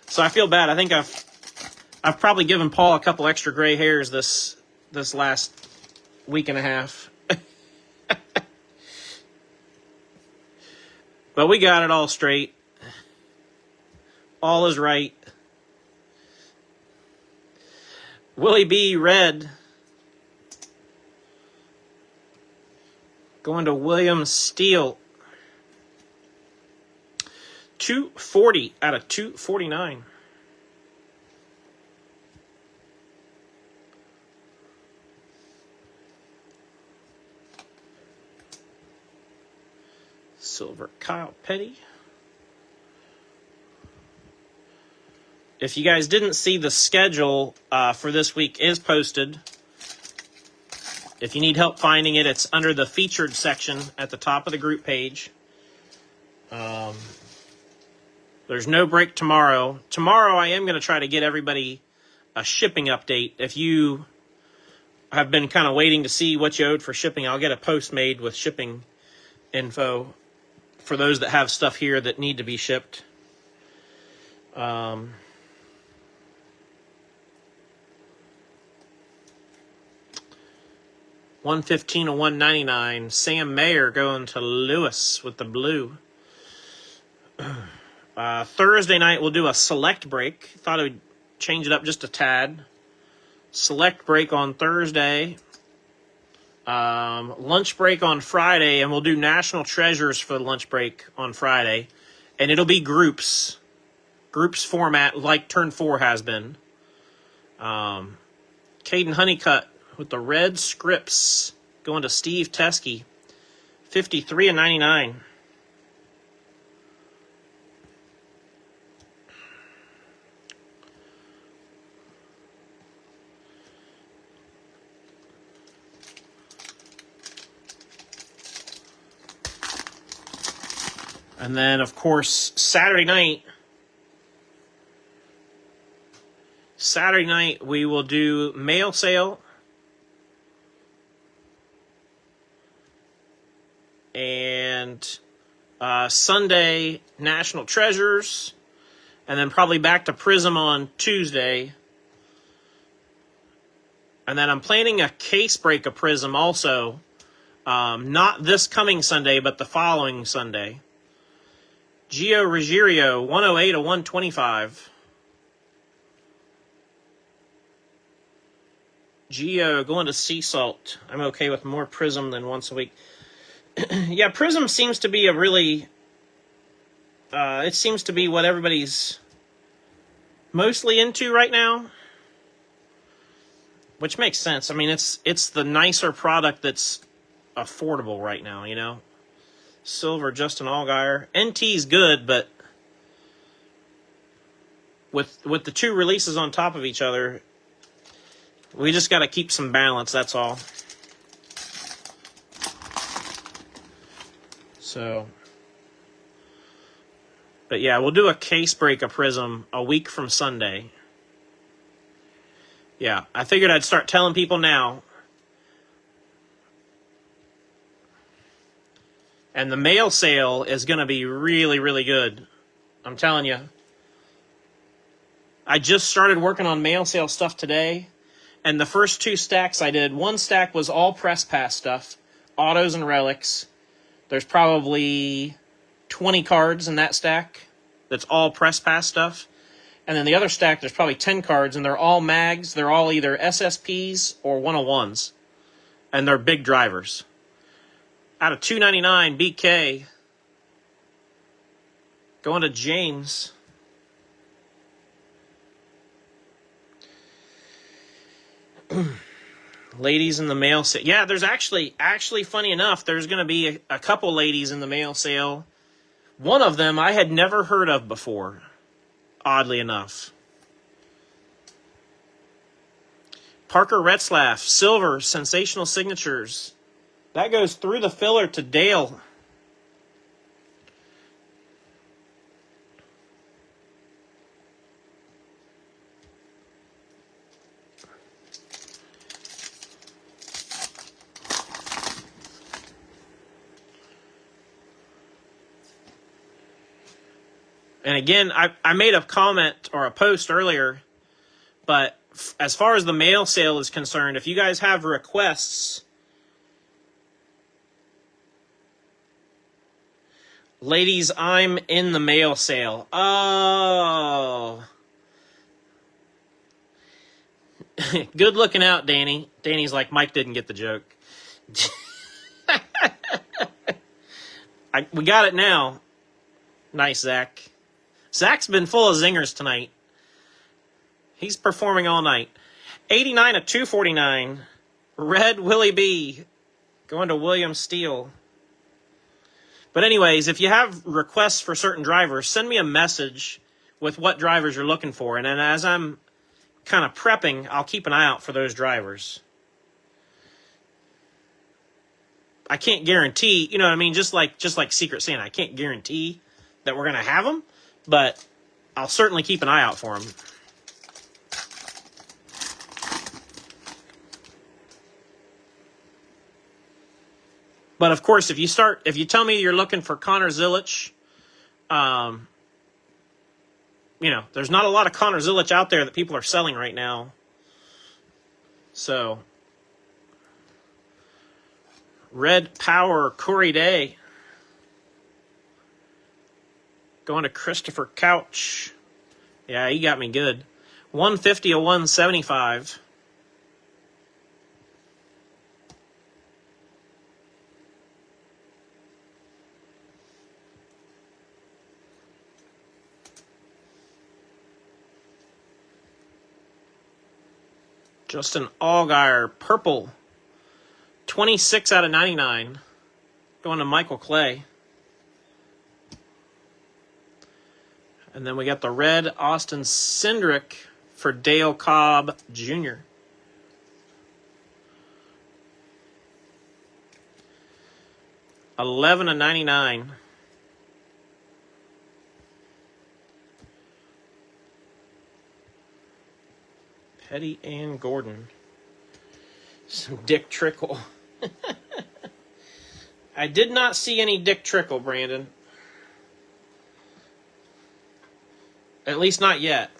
So I feel bad. I think I've probably given Paul a couple extra gray hairs this last week and a half. But we got it all straight. All is right. Willie B. Red. Going to William Steele. 240 out of 249. Silver Kyle Petty. If you guys didn't see, the schedule for this week is posted. If you need help finding it, it's under the featured section at the top of the group page. There's no break tomorrow. Tomorrow I am going to try to get everybody a shipping update. If you have been kind of waiting to see what you owed for shipping, I'll get a post made with shipping info for those that have stuff here that need to be shipped. 115 to 199. Sam Mayer going to Lewis with the blue. Thursday night, we'll do a select break. Thought I would change it up just a tad. Select break on Thursday. Lunch break on Friday, and we'll do National Treasures for the lunch break on Friday. And it'll be groups. Groups format like Turn 4 has been. Caden Honeycutt with the red scripts going to Steve Teskey. 53 and 99. And then, of course, Saturday night, we will do mail sale. And Sunday, National Treasures. And then probably back to Prizm on Tuesday. And then I'm planning a case break of Prizm also. Not this coming Sunday, but the following Sunday. Gio Ruggiero, 108 to 125. Gio going to Sea Salt. I'm okay with more Prizm than once a week. Yeah, Prizm seems to be a really... it seems to be what everybody's mostly into right now. Which makes sense. I mean, it's the nicer product that's affordable right now, you know? Silver, Justin Allgaier. NT's good, but with the two releases on top of each other, we just got to keep some balance, that's all. So, but yeah, we'll do a case break of Prizm a week from Sunday. Yeah, I figured I'd start telling people now. And the mail sale is going to be really, really good. I'm telling you. I just started working on mail sale stuff today. And the first two stacks I did, one stack was all press pass stuff. Autos and relics. There's probably 20 cards in that stack. That's all press pass stuff. And then the other stack, there's probably 10 cards. And they're all mags. They're all either SSPs or 101s. And they're big drivers. Out of 299, BK. Going to James. Ladies in the mail sale. Yeah, there's actually funny enough, there's going to be a couple ladies in the mail sale. One of them I had never heard of before, oddly enough. Parker Retzlaff, silver, sensational signatures. That goes through the filler to Dale. And again, I made a comment or a post earlier, but as far as the mail sale is concerned, if you guys have requests, ladies, I'm in the mail sale. Oh. Good looking out, Danny. Danny's like, Mike didn't get the joke. We got it now. Nice, Zach. Zach's been full of zingers tonight. He's performing all night. 89 of 249. Red Willie B. Going to William Steele. But anyways, if you have requests for certain drivers, send me a message with what drivers you're looking for. And then as I'm kind of prepping, I'll keep an eye out for those drivers. I can't guarantee, you know what I mean? Just like Secret Santa, I can't guarantee that we're going to have them, but I'll certainly keep an eye out for them. But of course, if you tell me you're looking for Connor Zilic, you know, there's not a lot of Connor Zilic out there that people are selling right now. So, Red Power Corey Day. Going to Christopher Couch. Yeah, he got me good. 150 of 175. Justin Allgaier, purple. 26 out of 99. Going to Michael Clay. And then we got the red Austin Cindric for Dale Cobb Jr. $11.99. Petty and Gordon. Some Dick Trickle. I did not see any Dick Trickle, Brandon. At least not yet.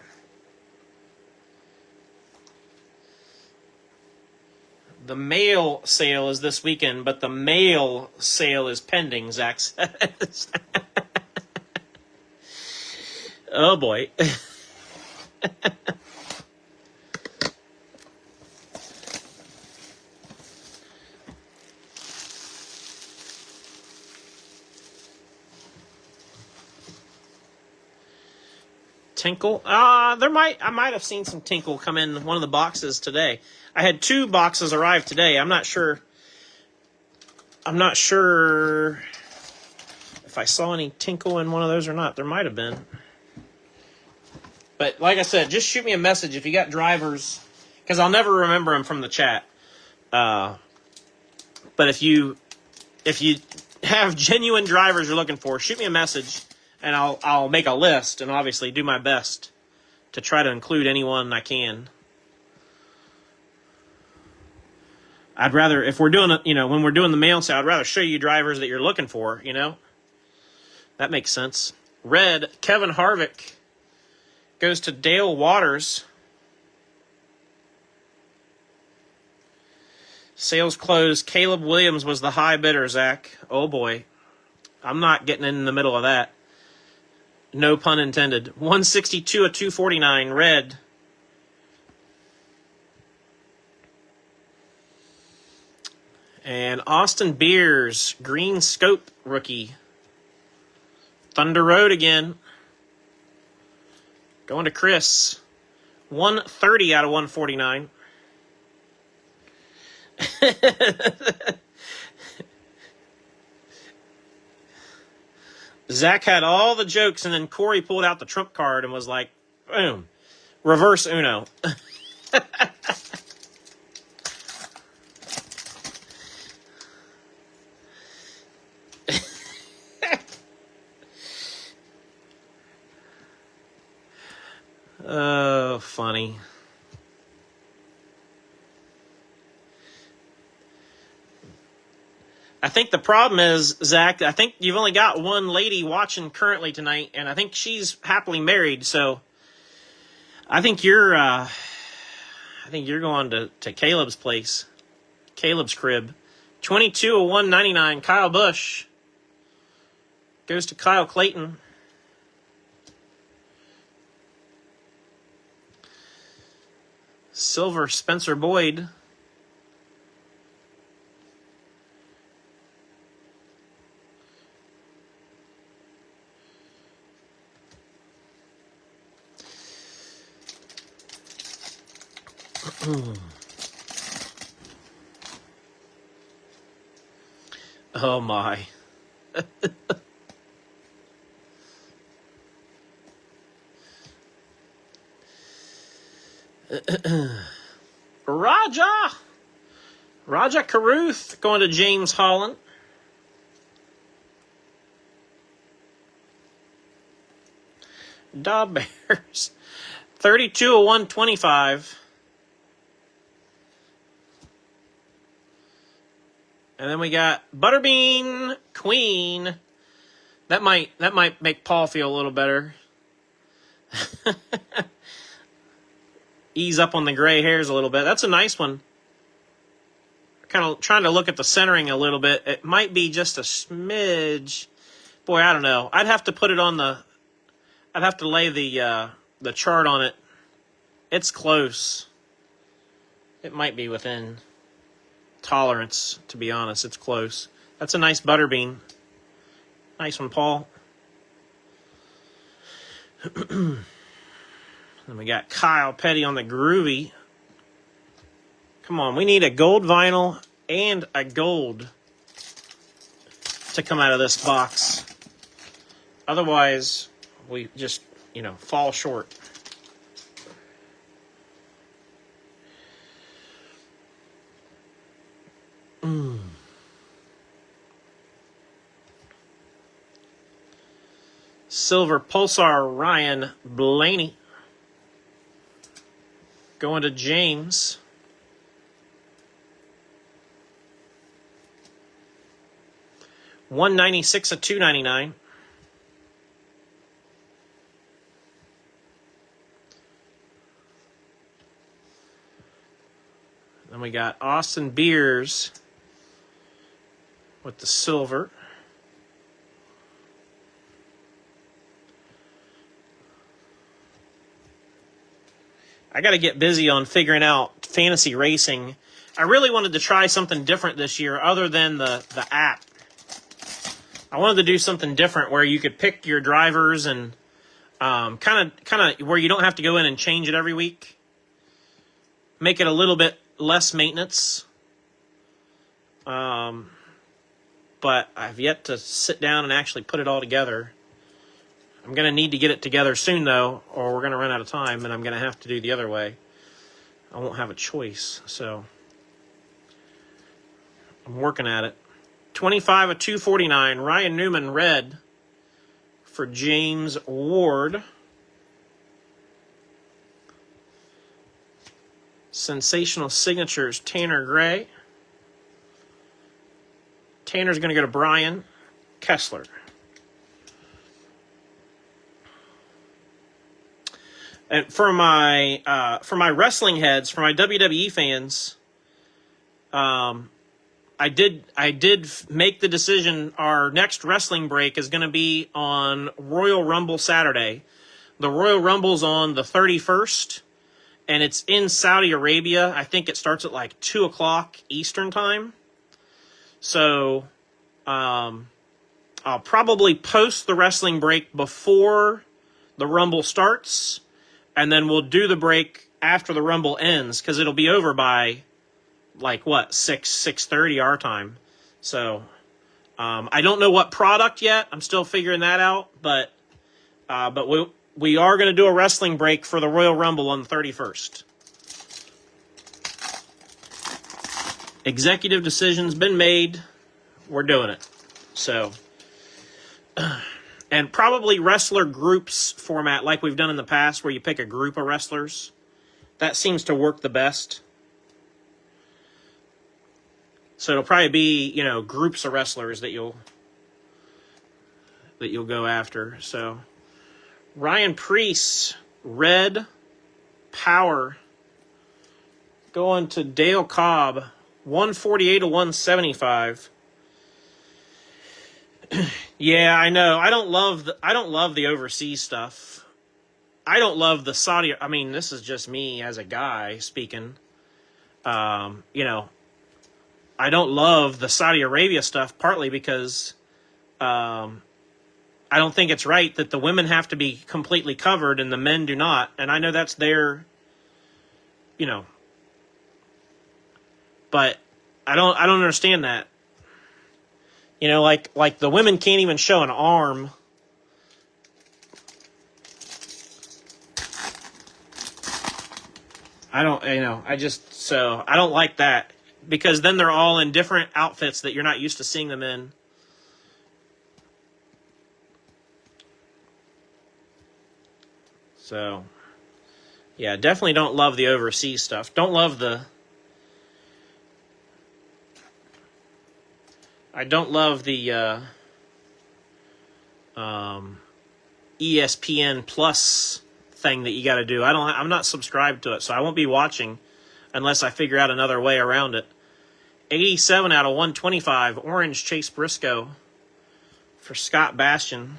The mail sale is this weekend, but the mail sale is pending, Zach says. Oh, boy. Tinkle. I might have seen some Tinkle come in one of the boxes today. I had 2 boxes arrive today. I'm not sure if I saw any Tinkle in one of those or not. There might have been. But like I said, just shoot me a message if you got drivers, because I'll never remember them from the chat. But if you have genuine drivers you're looking for, shoot me a message. And I'll make a list and obviously do my best to try to include anyone I can. I'd rather, if we're doing when we're doing the mail sale, I'd rather show you drivers that you're looking for, That makes sense. Red, Kevin Harvick goes to Dale Waters. Sales closed. Caleb Williams was the high bidder, Zach. Oh boy. I'm not getting in the middle of that. No pun intended. 162 of 249, red. And Austin Beers, green scope rookie. Thunder Road again. Going to Chris. 130 out of 149. Zach had all the jokes, and then Corey pulled out the trump card and was like, boom, reverse Uno. Oh, funny. I think the problem is, Zach, I think you've only got one lady watching currently tonight, and I think she's happily married, so I think you're going to Caleb's place. Caleb's crib. 22 of 199, Kyle Busch. Goes to Kyle Clayton. Silver, Spencer Boyd. Oh my. Raja Caruth going to James Holland. Da Bears. 32 of 125. And then we got Butterbean Queen. That might make Paul feel a little better. Ease up on the gray hairs a little bit. That's a nice one. kind of trying to look at the centering a little bit. It might be just a smidge. Boy, I don't know. I'd have to put it on the. I'd have to lay the chart on it. It's close. It might be within tolerance, to be honest. It's close. That's a nice butterbean. Nice one, Paul. Then we got Kyle Petty on the groovy. Come on, we need a gold vinyl and a gold to come out of this box. Otherwise, we just, fall short. Silver Pulsar Ryan Blaney. Going to James. $196 of $299. Then we got Austin Beers with the silver. I got to get busy on figuring out fantasy racing. I really wanted to try something different this year other than the app. I wanted to do something different where you could pick your drivers and kind of where you don't have to go in and change it every week. Make it a little bit less maintenance. But I've yet to sit down and actually put it all together. I'm going to need to get it together soon, though, or we're going to run out of time, and I'm going to have to do the other way. I won't have a choice, so I'm working at it. 25 of 249, Ryan Newman red for James Ward. Sensational signatures, Tanner Gray. Tanner's going to go to Brian Kessler. And for my wrestling heads, for my WWE fans, I did make the decision. Our next wrestling break is going to be on Royal Rumble Saturday. The Royal Rumble's on the 31st, and it's in Saudi Arabia. I think it starts at like 2 o'clock Eastern time. So I'll probably post the wrestling break before the Rumble starts, and then we'll do the break after the Rumble ends, because it'll be over by, 6:30 our time. So I don't know what product yet. I'm still figuring that out, but we are going to do a wrestling break for the Royal Rumble on the 31st. Executive decision's been made. We're doing it. So, and probably wrestler groups format like we've done in the past, where you pick a group of wrestlers. That seems to work the best. So it'll probably be, groups of wrestlers that you'll go after. So Ryan Priest, red power, going to Dale Cobb, 148 to 175. Yeah, I know. I don't love the overseas stuff. I don't love the Saudi. I mean, this is just me as a guy speaking. I don't love the Saudi Arabia stuff, partly because I don't think it's right that the women have to be completely covered and the men do not. And I know that's their, but I don't understand that. Like the women can't even show an arm. I don't like that, because then they're all in different outfits that you're not used to seeing them in. So, yeah, definitely don't love the overseas stuff. Don't love the ESPN Plus thing that you got to do. I'm not subscribed to it, so I won't be watching unless I figure out another way around it. 87 out of 125. Orange Chase Briscoe for Scott Bastian.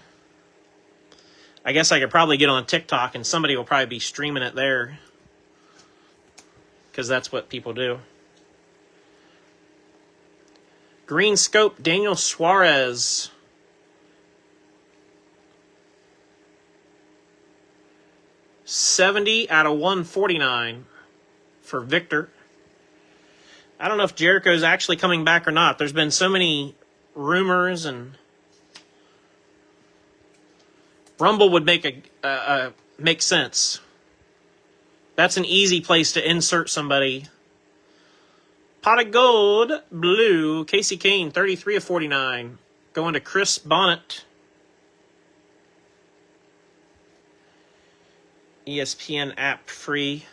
I guess I could probably get on TikTok and somebody will probably be streaming it there, because that's what people do. Green Scope, Daniel Suarez. $70 out of 149 for Victor. I don't know if Jericho's actually coming back or not. There's been so many rumors, and Rumble would make sense. That's an easy place to insert somebody. Pot of Gold, blue, Casey Kane, 33 of 49. Going to Chris Bonnet. ESPN app free.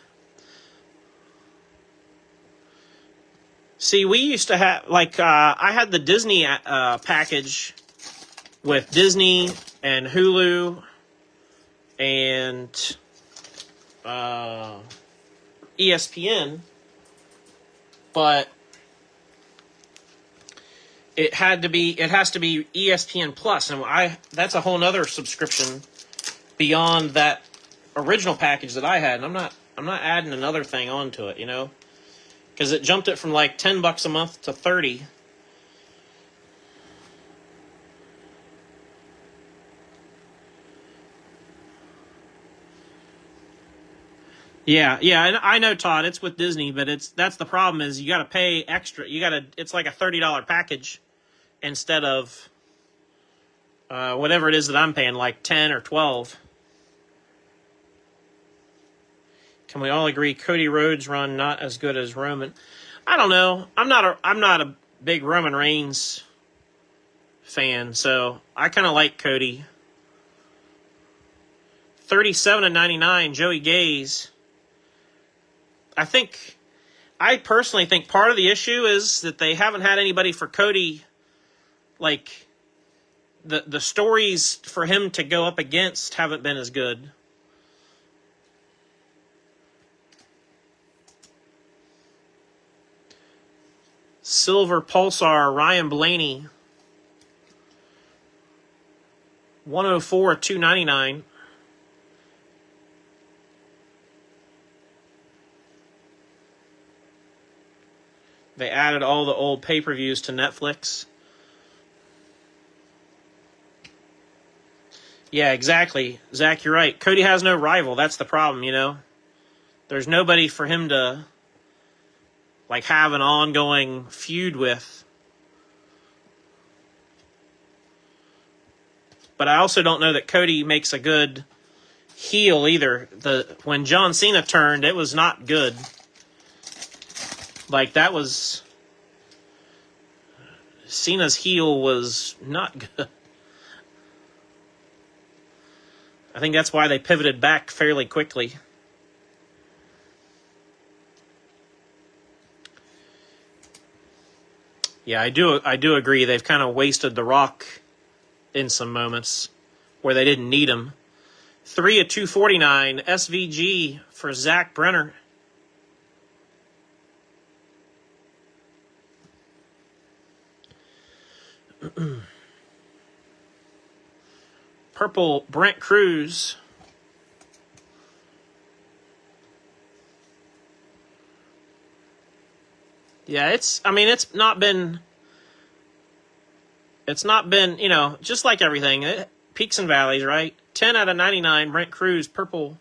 See, we used to have, like, I had the Disney package with Disney and Hulu and ESPN, but it has to be ESPN Plus, and that's a whole nother subscription beyond that original package that I had, and I'm not adding another thing onto it, you know, because it jumped it from like $10 a month to $30. Yeah, and I know, Todd, it's with Disney, but that's the problem, is you got to pay extra. It's like a $30 package instead of whatever it is that I'm paying, like 10 or 12. Can we all agree Cody Rhodes' run not as good as Roman? I don't know. I'm not a big Roman Reigns fan, so I kind of like Cody. 37 of 99, Joey Gaze. I personally think part of the issue is that they haven't had anybody for Cody, like, the stories for him to go up against haven't been as good. Silver Pulsar, Ryan Blaney. 104 of 299. They added all the old pay-per-views to Netflix. Yeah, exactly. Zach, you're right. Cody has no rival. That's the problem, you know. There's nobody for him to, like, have an ongoing feud with. But I also don't know that Cody makes a good heel either. When John Cena turned, it was not good. Like, that was... Cena's heel was not good. I think that's why they pivoted back fairly quickly. Yeah, I do agree. They've kind of wasted The Rock in some moments where they didn't need him. 3 of 249, SVG for Zach Brenner. Purple Brent Cruz. Yeah, it's not been, you know, just like everything, peaks and valleys, right? 10 out of 99, Brent Cruz, purple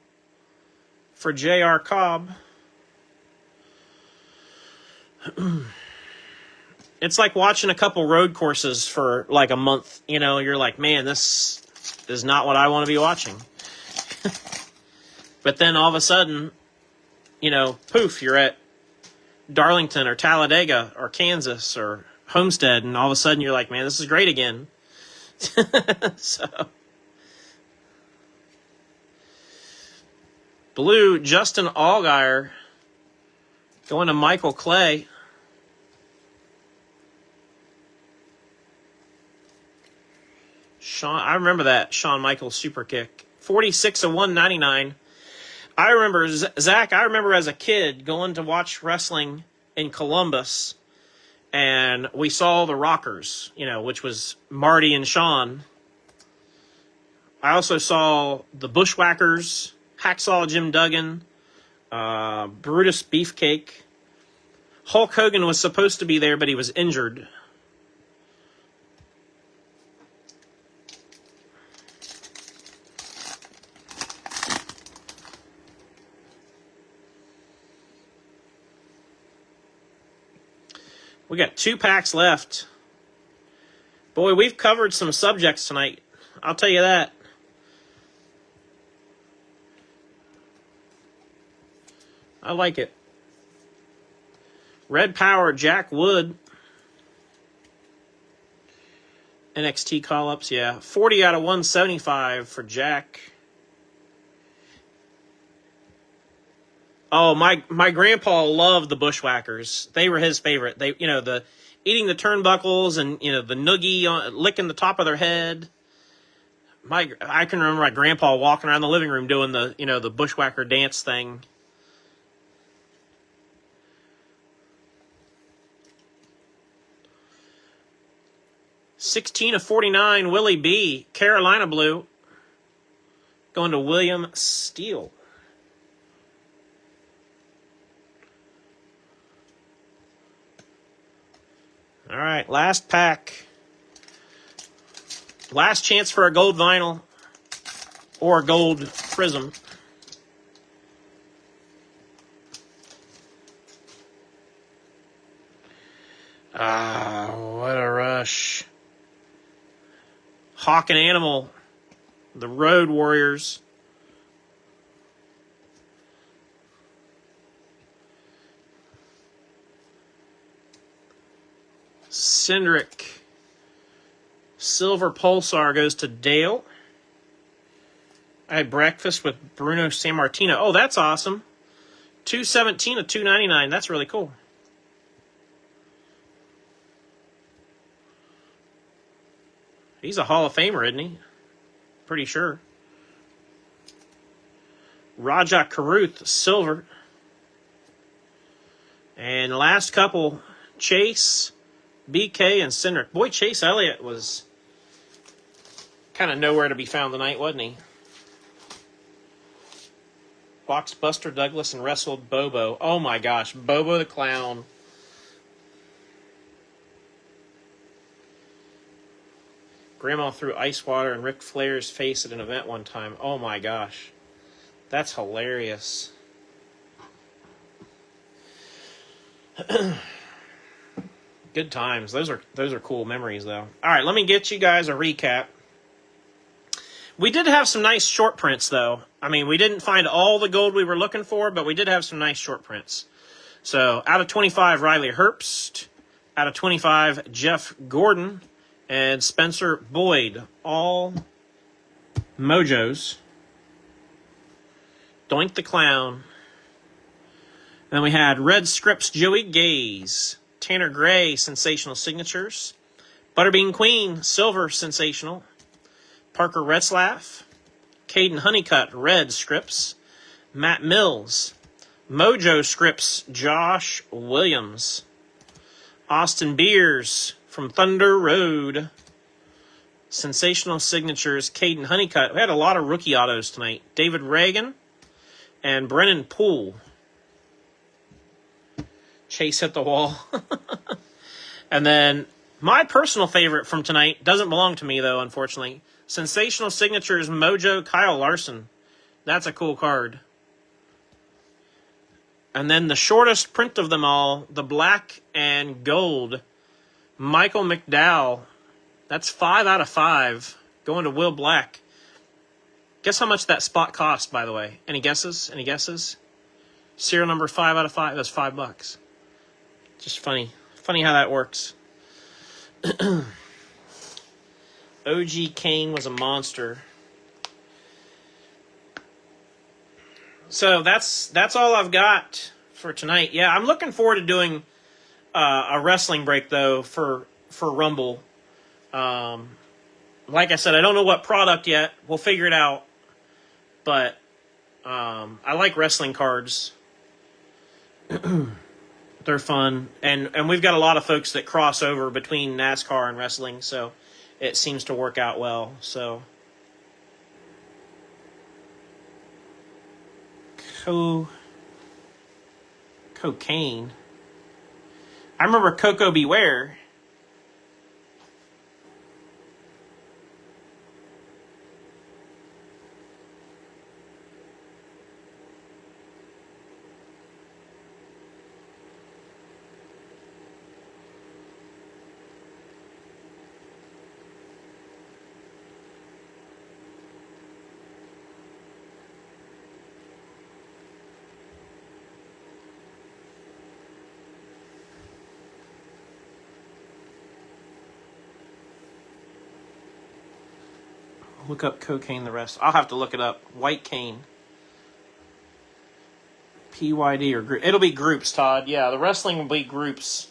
for J.R. Cobb. It's like watching a couple road courses for like a month. You know, you're like, man, this is not what I want to be watching. But then all of a sudden, you know, poof, you're at Darlington or Talladega or Kansas or Homestead, and all of a sudden you're like, man, this is great again. So, blue, Justin Allgaier going to Michael Clay. I remember that Shawn Michaels super kick. 46 of 199. I remember, Zach, as a kid going to watch wrestling in Columbus, And we saw the Rockers, which was Marty and Sean. I also saw the Bushwhackers, Hacksaw Jim Duggan, Brutus Beefcake. Hulk Hogan was supposed to be there, but he was injured. We got 2 packs left. Boy, we've covered some subjects tonight. I'll tell you that. I like it. Red Power, Jack Wood. NXT call-ups, yeah. 40 out of 175 for Jack. Oh, my grandpa loved the Bushwhackers. They were his favorite. They, the eating the turnbuckles and, the noogie licking the top of their head. I can remember my grandpa walking around the living room doing the Bushwhacker dance thing. $16 of 49, Willie B. Carolina Blue. Going to William Steele. All right, last pack. Last chance for a gold vinyl or a gold Prizm. What a rush. Hawk and Animal, the Road Warriors. Cindric. Silver Pulsar goes to Dale. I had breakfast with Bruno Sammartino. Oh, that's awesome. 217 of 299. That's really cool. He's a Hall of Famer, isn't he? Pretty sure. Raja Karuth, silver. And last couple, Chase, BK, and Cindric. Boy, Chase Elliott was kind of nowhere to be found tonight, wasn't he? Boxed Buster Douglas and wrestled Bobo. Oh my gosh, Bobo the Clown. Grandma threw ice water in Ric Flair's face at an event one time. Oh my gosh. That's hilarious. Good times. Those are cool memories though. All right, let me get you guys a recap. We did have some nice short prints though. I mean, we didn't find all the gold we were looking for, but we did have some nice short prints. So, out of 25, Riley Herbst. Out of 25, Jeff Gordon. And Spencer Boyd, all Mojos. Doink the Clown. And then we had Red Scripts, Joey Gaze. Tanner Gray, Sensational Signatures. Butterbean Queen, Silver Sensational. Parker Retzlaff. Caden Honeycutt, Red Scripts. Matt Mills. Mojo Scripts, Josh Williams. Austin Beers from Thunder Road. Sensational Signatures, Caden Honeycutt. We had a lot of rookie autos tonight. David Reagan and Brennan Poole. Chase hit the wall. And then my personal favorite from tonight, doesn't belong to me though, unfortunately. Sensational Signatures, Mojo, Kyle Larson. That's a cool card. And then the shortest print of them all, the black and gold, Michael McDowell. That's 5 out of 5. Going to Will Black. Guess how much that spot cost, by the way? Any guesses? Any guesses? Serial number 5 out of 5. That's $5. Just funny. Funny how that works. OG Kane was a monster. So that's all I've got for tonight. Yeah, I'm looking forward to doing a wrestling break though for Rumble. Like I said, I don't know what product yet. We'll figure it out. But I like wrestling cards. They're fun, and we've got a lot of folks that cross over between NASCAR and wrestling, so it seems to work out well. So, cocaine. I remember Coco Beware. Look up cocaine the rest. I'll have to look it up. White cane. PYD or group. It'll be groups, Todd. Yeah, the wrestling will be groups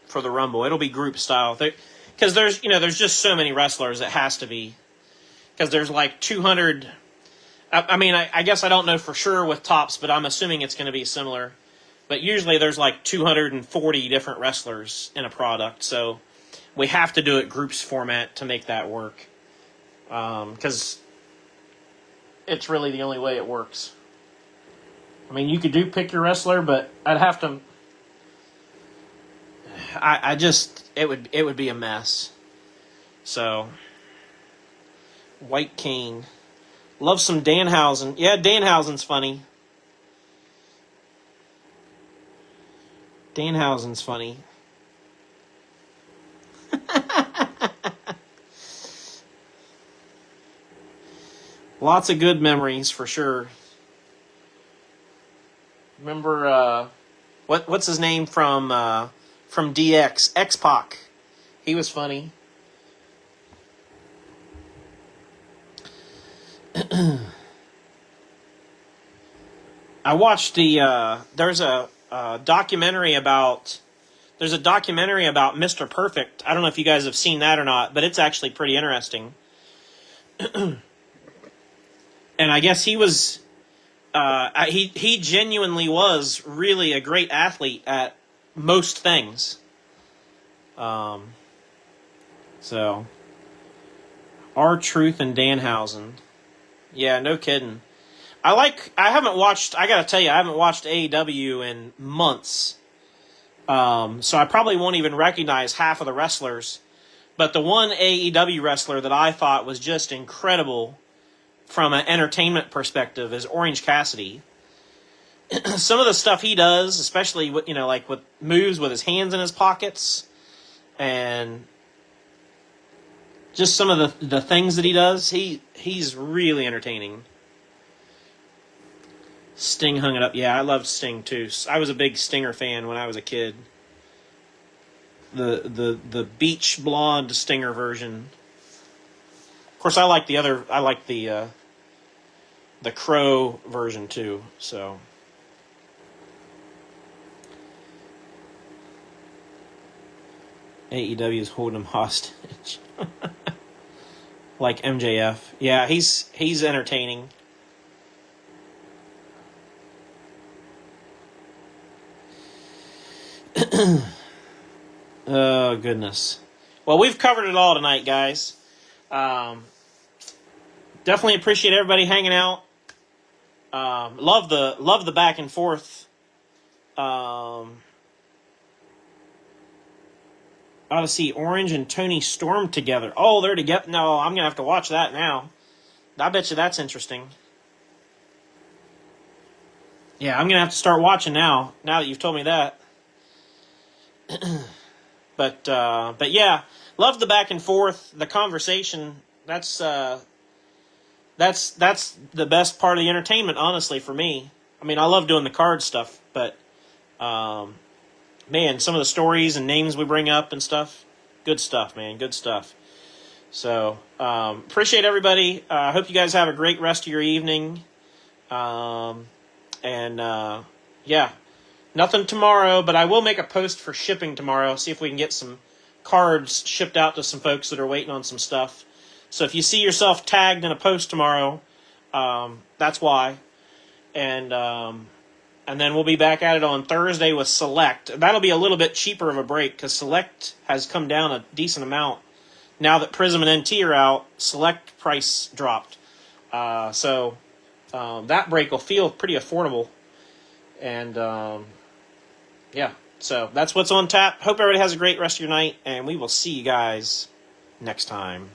for the Rumble. It'll be group style. Because there's just so many wrestlers. It has to be. Because there's like 200. I mean, I guess I don't know for sure with tops, but I'm assuming it's going to be similar. But usually there's like 240 different wrestlers in a product. So we have to do it groups format to make that work. Because it's really the only way it works. I mean, you could do pick your wrestler, but I'd have to. It would be a mess. So, White Cane, love some Danhausen. Yeah, Danhausen's funny. Danhausen's funny. Lots of good memories for sure. Remember what's his name from DX? X-Pac. He was funny. I watched there's a documentary about Mr. Perfect. I don't know if you guys have seen that or not, but it's actually pretty interesting. And I guess he was, he genuinely was really a great athlete at most things. So, R-Truth and Danhausen. Yeah, no kidding. I haven't watched AEW in months. So I probably won't even recognize half of the wrestlers. But the one AEW wrestler that I thought was just incredible from an entertainment perspective is Orange Cassidy. Some of the stuff he does, especially with, like with moves with his hands in his pockets, and just some of the things that he does, he's really entertaining. Sting hung it up. Yeah, I loved Sting too. I was a big Stinger fan when I was a kid. The beach blonde Stinger version. Of course, I like the Crow version too. So AEW is holding him hostage, like MJF. Yeah, he's entertaining. Oh goodness. Well, we've covered it all tonight, guys. Definitely appreciate everybody hanging out. Love the back and forth. Ought to see Orange and Tony Storm together. Oh, they're together. No, I'm gonna have to watch that now. I bet you that's interesting. Yeah, I'm gonna have to start watching now. Now that you've told me that. But yeah, love the back and forth, the conversation. That's the best part of the entertainment, honestly, for me. I mean, I love doing the card stuff, but man, some of the stories and names we bring up and stuff, good stuff, man, good stuff. So appreciate everybody. Hope you guys have a great rest of your evening. Yeah. Nothing tomorrow, but I will make a post for shipping tomorrow. See if we can get some cards shipped out to some folks that are waiting on some stuff. So if you see yourself tagged in a post tomorrow, that's why. And And then we'll be back at it on Thursday with Select. That'll be a little bit cheaper of a break because Select has come down a decent amount. Now that Prizm and NT are out, Select price dropped. So that break will feel pretty affordable. And yeah, so that's what's on tap. Hope everybody has a great rest of your night, and we will see you guys next time.